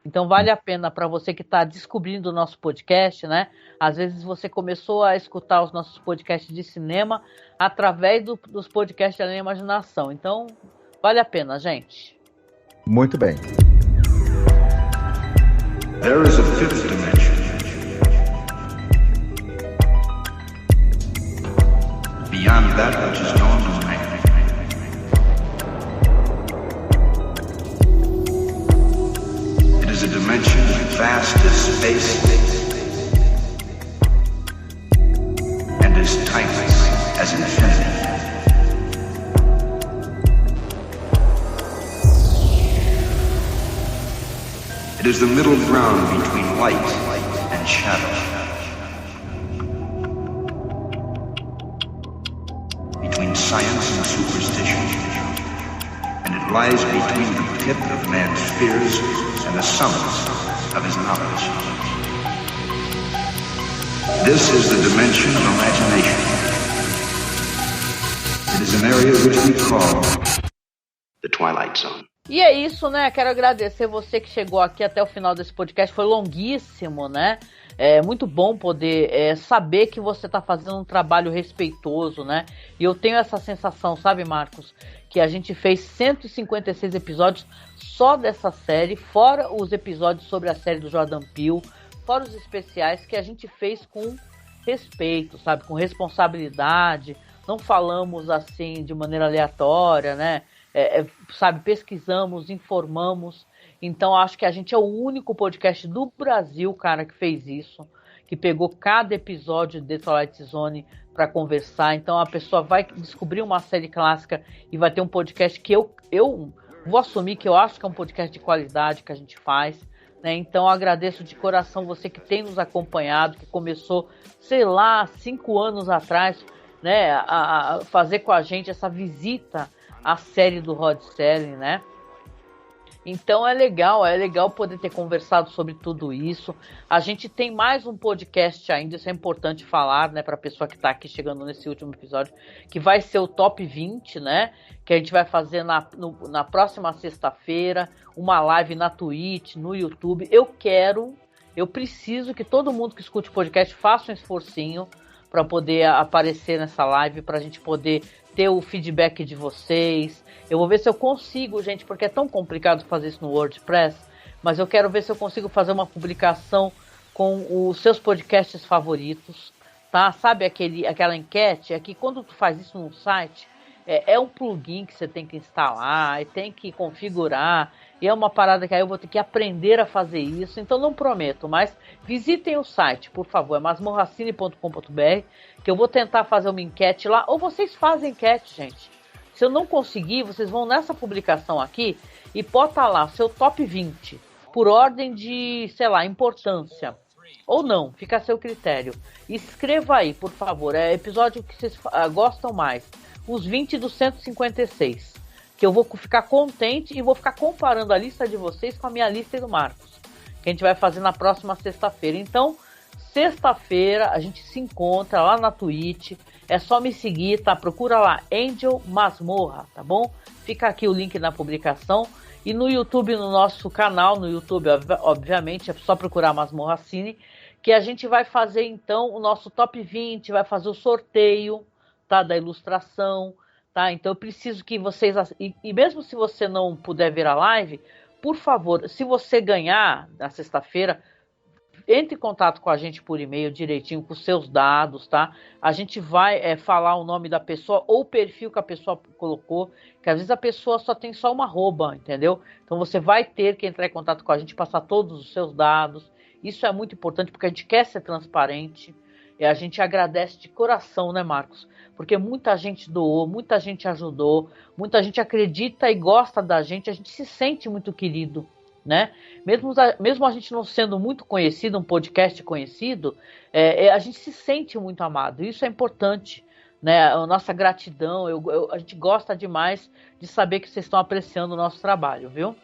Então vale a pena para você que está descobrindo o nosso podcast, né? Às vezes você começou a escutar os nossos podcasts de cinema através dos podcasts da imaginação. Então vale a pena, gente. Muito bem. There is a fifth dimension. Beyond that which is known to man. It is a dimension vast as space and as timeless as infinity. It is the middle ground between light and shadow, between science and superstition, and it lies between the pit of man's fears and the summit of his knowledge. This is the dimension of imagination. It is an area which we call the Twilight Zone. E é isso, né? Quero agradecer você que chegou aqui até o final desse podcast. Foi longuíssimo, né? É muito bom poder saber que você está fazendo um trabalho respeitoso, né? E eu tenho essa sensação, sabe, Marcos? Que a gente fez 156 episódios só dessa série, fora os episódios sobre a série do Jordan Peele, fora os especiais que a gente fez com respeito, sabe? Com responsabilidade. Não falamos assim de maneira aleatória, né? Sabe, pesquisamos, informamos. Então acho que a gente é o único podcast do Brasil, cara, que fez isso, que pegou cada episódio de Twilight Zone para conversar. Então a pessoa vai descobrir uma série clássica e vai ter um podcast que eu vou assumir que eu acho que é um podcast de qualidade que a gente faz, né? Então agradeço de coração você que tem nos acompanhado, que começou, sei lá, 5 anos atrás, né, a fazer com a gente essa visita a série do Rod Serling, né? Então é legal poder ter conversado sobre tudo isso. A gente tem mais um podcast ainda, isso é importante falar, né, para a pessoa que está aqui chegando nesse último episódio, que vai ser o Top 20, né? Que a gente vai fazer na próxima sexta-feira, uma live na Twitch, no YouTube. Eu preciso que todo mundo que escute o podcast faça um esforcinho para poder aparecer nessa live, para a gente poder ter o feedback de vocês. Eu vou ver se eu consigo, gente, porque é tão complicado fazer isso no WordPress, mas eu quero ver se eu consigo fazer uma publicação com os seus podcasts favoritos, tá? Sabe aquela enquete? É que quando tu faz isso num site, é um plugin que você tem que instalar, e tem que configurar, e é uma parada que aí eu vou ter que aprender a fazer isso, então não prometo, mas visitem o site, por favor, é masmorracine.com.br, que eu vou tentar fazer uma enquete lá, ou vocês fazem enquete, gente. Se eu não conseguir, vocês vão nessa publicação aqui e bota lá seu top 20, por ordem de, sei lá, importância, ou não, fica a seu critério. Escreva aí, por favor, é episódio que vocês gostam mais, os 20 dos 156, que eu vou ficar contente e vou ficar comparando a lista de vocês com a minha lista e do Marcos, que a gente vai fazer na próxima sexta-feira. Então, sexta-feira a gente se encontra lá na Twitch, é só me seguir, tá? Procura lá, Angel Masmorra, tá bom? Fica aqui o link na publicação. E no YouTube, no nosso canal, no YouTube, obviamente, é só procurar Masmorra Cine, que a gente vai fazer então o nosso top 20, vai fazer o sorteio, tá? Da ilustração, tá? Então eu preciso que vocês, e mesmo se você não puder ver a live, por favor, se você ganhar na sexta-feira, entre em contato com a gente por e-mail direitinho, com os seus dados, tá? A gente vai falar o nome da pessoa ou o perfil que a pessoa colocou, que às vezes a pessoa só tem só uma arroba, entendeu? Então você vai ter que entrar em contato com a gente, passar todos os seus dados. Isso é muito importante porque a gente quer ser transparente e a gente agradece de coração, né, Marcos? Porque muita gente doou, muita gente ajudou, muita gente acredita e gosta da gente, a gente se sente muito querido, né? Mesmo a gente não sendo muito conhecido, um podcast conhecido, a gente se sente muito amado. Isso é importante, né? A nossa gratidão, a gente gosta demais de saber que vocês estão apreciando o nosso trabalho, viu?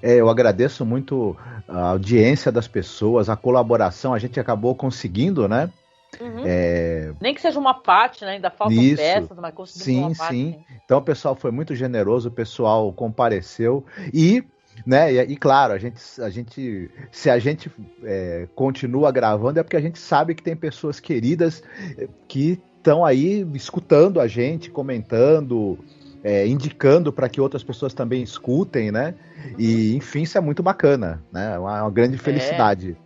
Eu agradeço muito a audiência das pessoas, a colaboração, a gente acabou conseguindo, né? Uhum. Nem que seja uma parte, né? Ainda faltam peças, mas conseguimos uma parte. Sim. Então o pessoal foi muito generoso, o pessoal compareceu e, né? E claro, se a gente continua gravando é porque a gente sabe que tem pessoas queridas que estão aí escutando a gente, comentando, indicando para que outras pessoas também escutem, né? E, enfim, isso é muito bacana, né? Uma grande felicidade.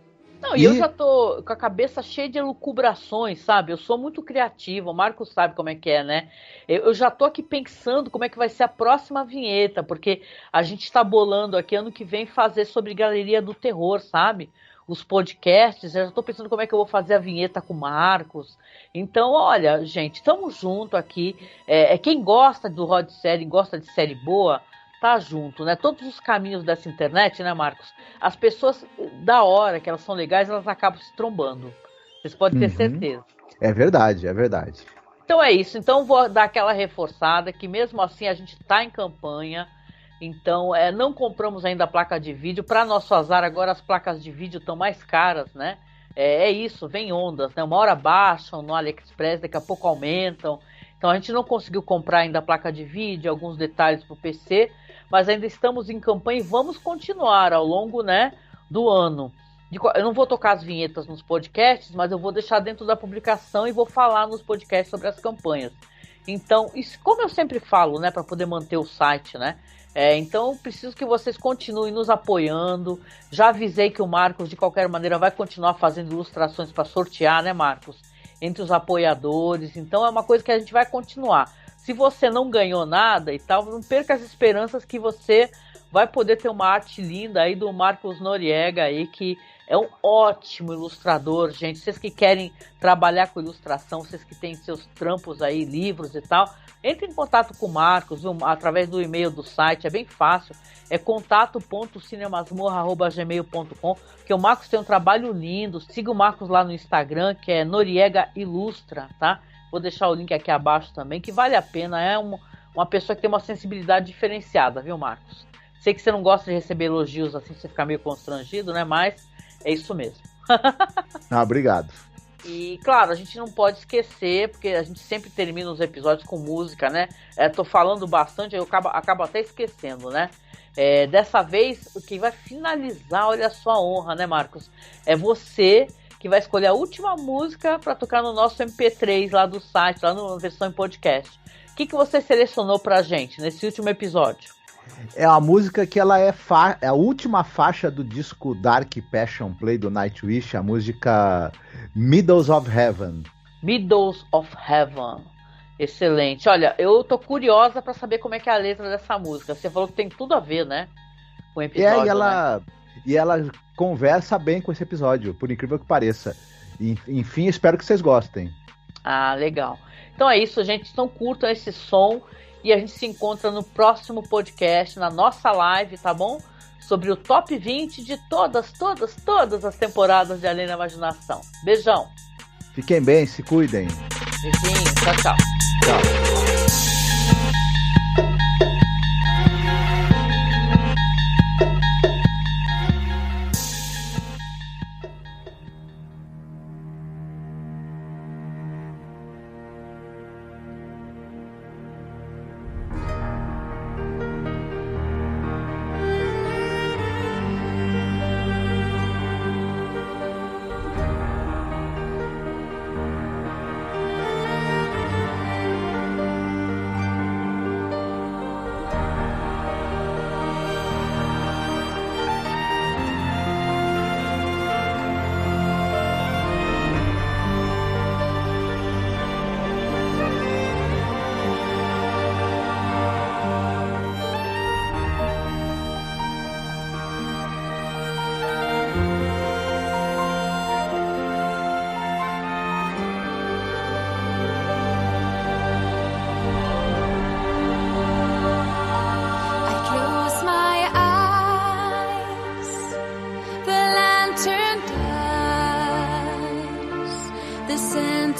Não, e eu já tô com a cabeça cheia de elucubrações, sabe? Eu sou muito criativa, o Marcos sabe como é que é, né? Eu já tô aqui pensando como é que vai ser a próxima vinheta, porque a gente tá bolando aqui ano que vem fazer sobre Galeria do Terror, sabe? Os podcasts, eu já tô pensando como é que eu vou fazer a vinheta com o Marcos. Então, olha, gente, tamo junto aqui. Quem gosta do Rod Série, gosta de série boa, tá junto, né? Todos os caminhos dessa internet, né, Marcos? As pessoas, da hora que elas são legais, elas acabam se trombando. Vocês podem ter certeza. É verdade, é verdade. Então é isso. Então vou dar aquela reforçada que mesmo assim a gente tá em campanha. Então, não compramos ainda a placa de vídeo. Para nosso azar, agora as placas de vídeo estão mais caras, né? É isso, vem ondas, né? Uma hora baixam no AliExpress, daqui a pouco aumentam. Então a gente não conseguiu comprar ainda a placa de vídeo, alguns detalhes para o PC, mas ainda estamos em campanha e vamos continuar ao longo, né, do ano. Eu não vou tocar as vinhetas nos podcasts, mas eu vou deixar dentro da publicação e vou falar nos podcasts sobre as campanhas. Então, isso, como eu sempre falo, né, para poder manter o site, né? Então, preciso que vocês continuem nos apoiando. Já avisei que o Marcos, de qualquer maneira, vai continuar fazendo ilustrações para sortear, né, Marcos? Entre os apoiadores. Então, é uma coisa que a gente vai continuar. Se você não ganhou nada e tal, não perca as esperanças que você vai poder ter uma arte linda aí do Marcos Noriega aí, que é um ótimo ilustrador, gente. Vocês que querem trabalhar com ilustração, vocês que têm seus trampos aí, livros e tal, entre em contato com o Marcos, através do e-mail do site, é bem fácil, é contato.cinemasmorra@gmail.com, que o Marcos tem um trabalho lindo. Siga o Marcos lá no Instagram, que é Noriega Ilustra, tá? Vou deixar o link aqui abaixo também, que vale a pena, é uma pessoa que tem uma sensibilidade diferenciada, viu, Marcos? Sei que você não gosta de receber elogios assim, você fica meio constrangido, né? Mas é isso mesmo. Obrigado. E, claro, a gente não pode esquecer, porque a gente sempre termina os episódios com música, né? Tô falando bastante, eu acabo até esquecendo, né? Dessa vez, o que vai finalizar, olha a sua honra, né, Marcos? É você que vai escolher a última música para tocar no nosso MP3 lá do site, lá na versão em podcast. O que você selecionou pra gente nesse último episódio? É uma música que ela é a última faixa do disco Dark Passion Play do Nightwish, a música Middles of Heaven. Middles of Heaven. Excelente. Olha, eu tô curiosa pra saber como é que é a letra dessa música. Você falou que tem tudo a ver, né? Com o episódio, e ela conversa bem com esse episódio, por incrível que pareça. Enfim, espero que vocês gostem. Ah, legal. Então é isso, gente. Então curtam esse som e a gente se encontra no próximo podcast, na nossa live, tá bom? Sobre o top 20 de todas as temporadas de Além da Imaginação. Beijão. Fiquem bem, se cuidem. Beijinho, tchau. Tchau.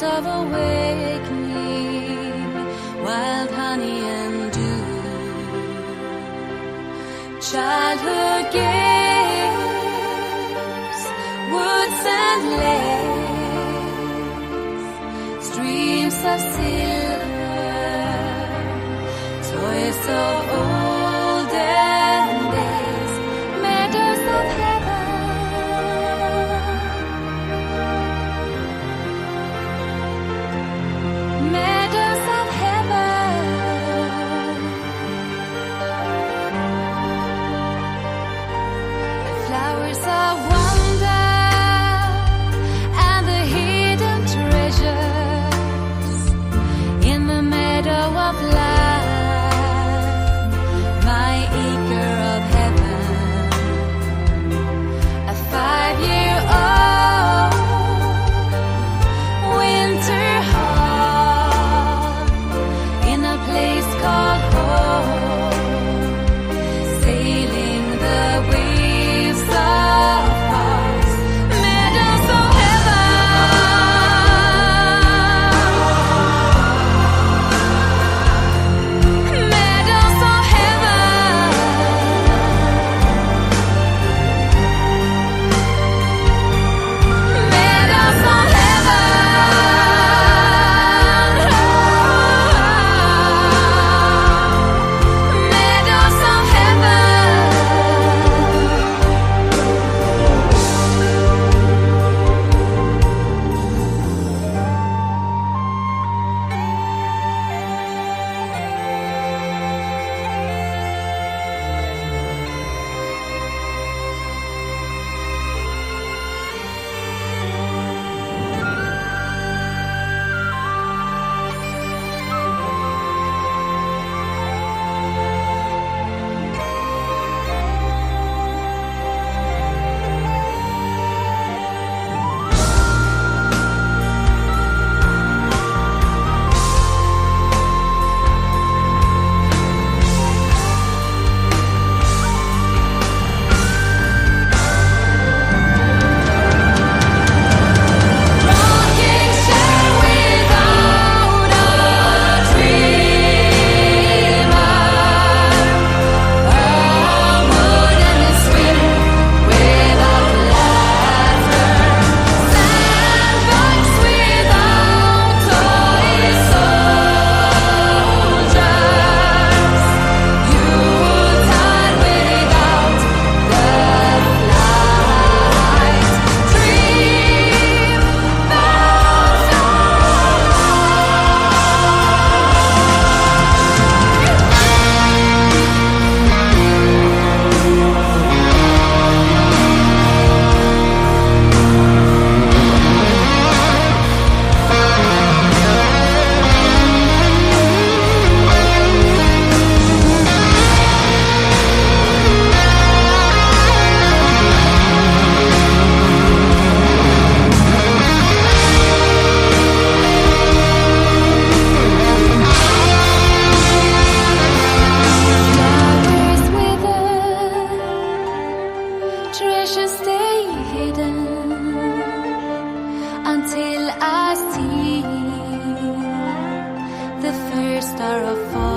Of awakening, wild honey and dew, childhood games, woods and lakes, streams of silver, toys of olden days, meadows of heaven. Meadows of heaven. until I see the first star of fall.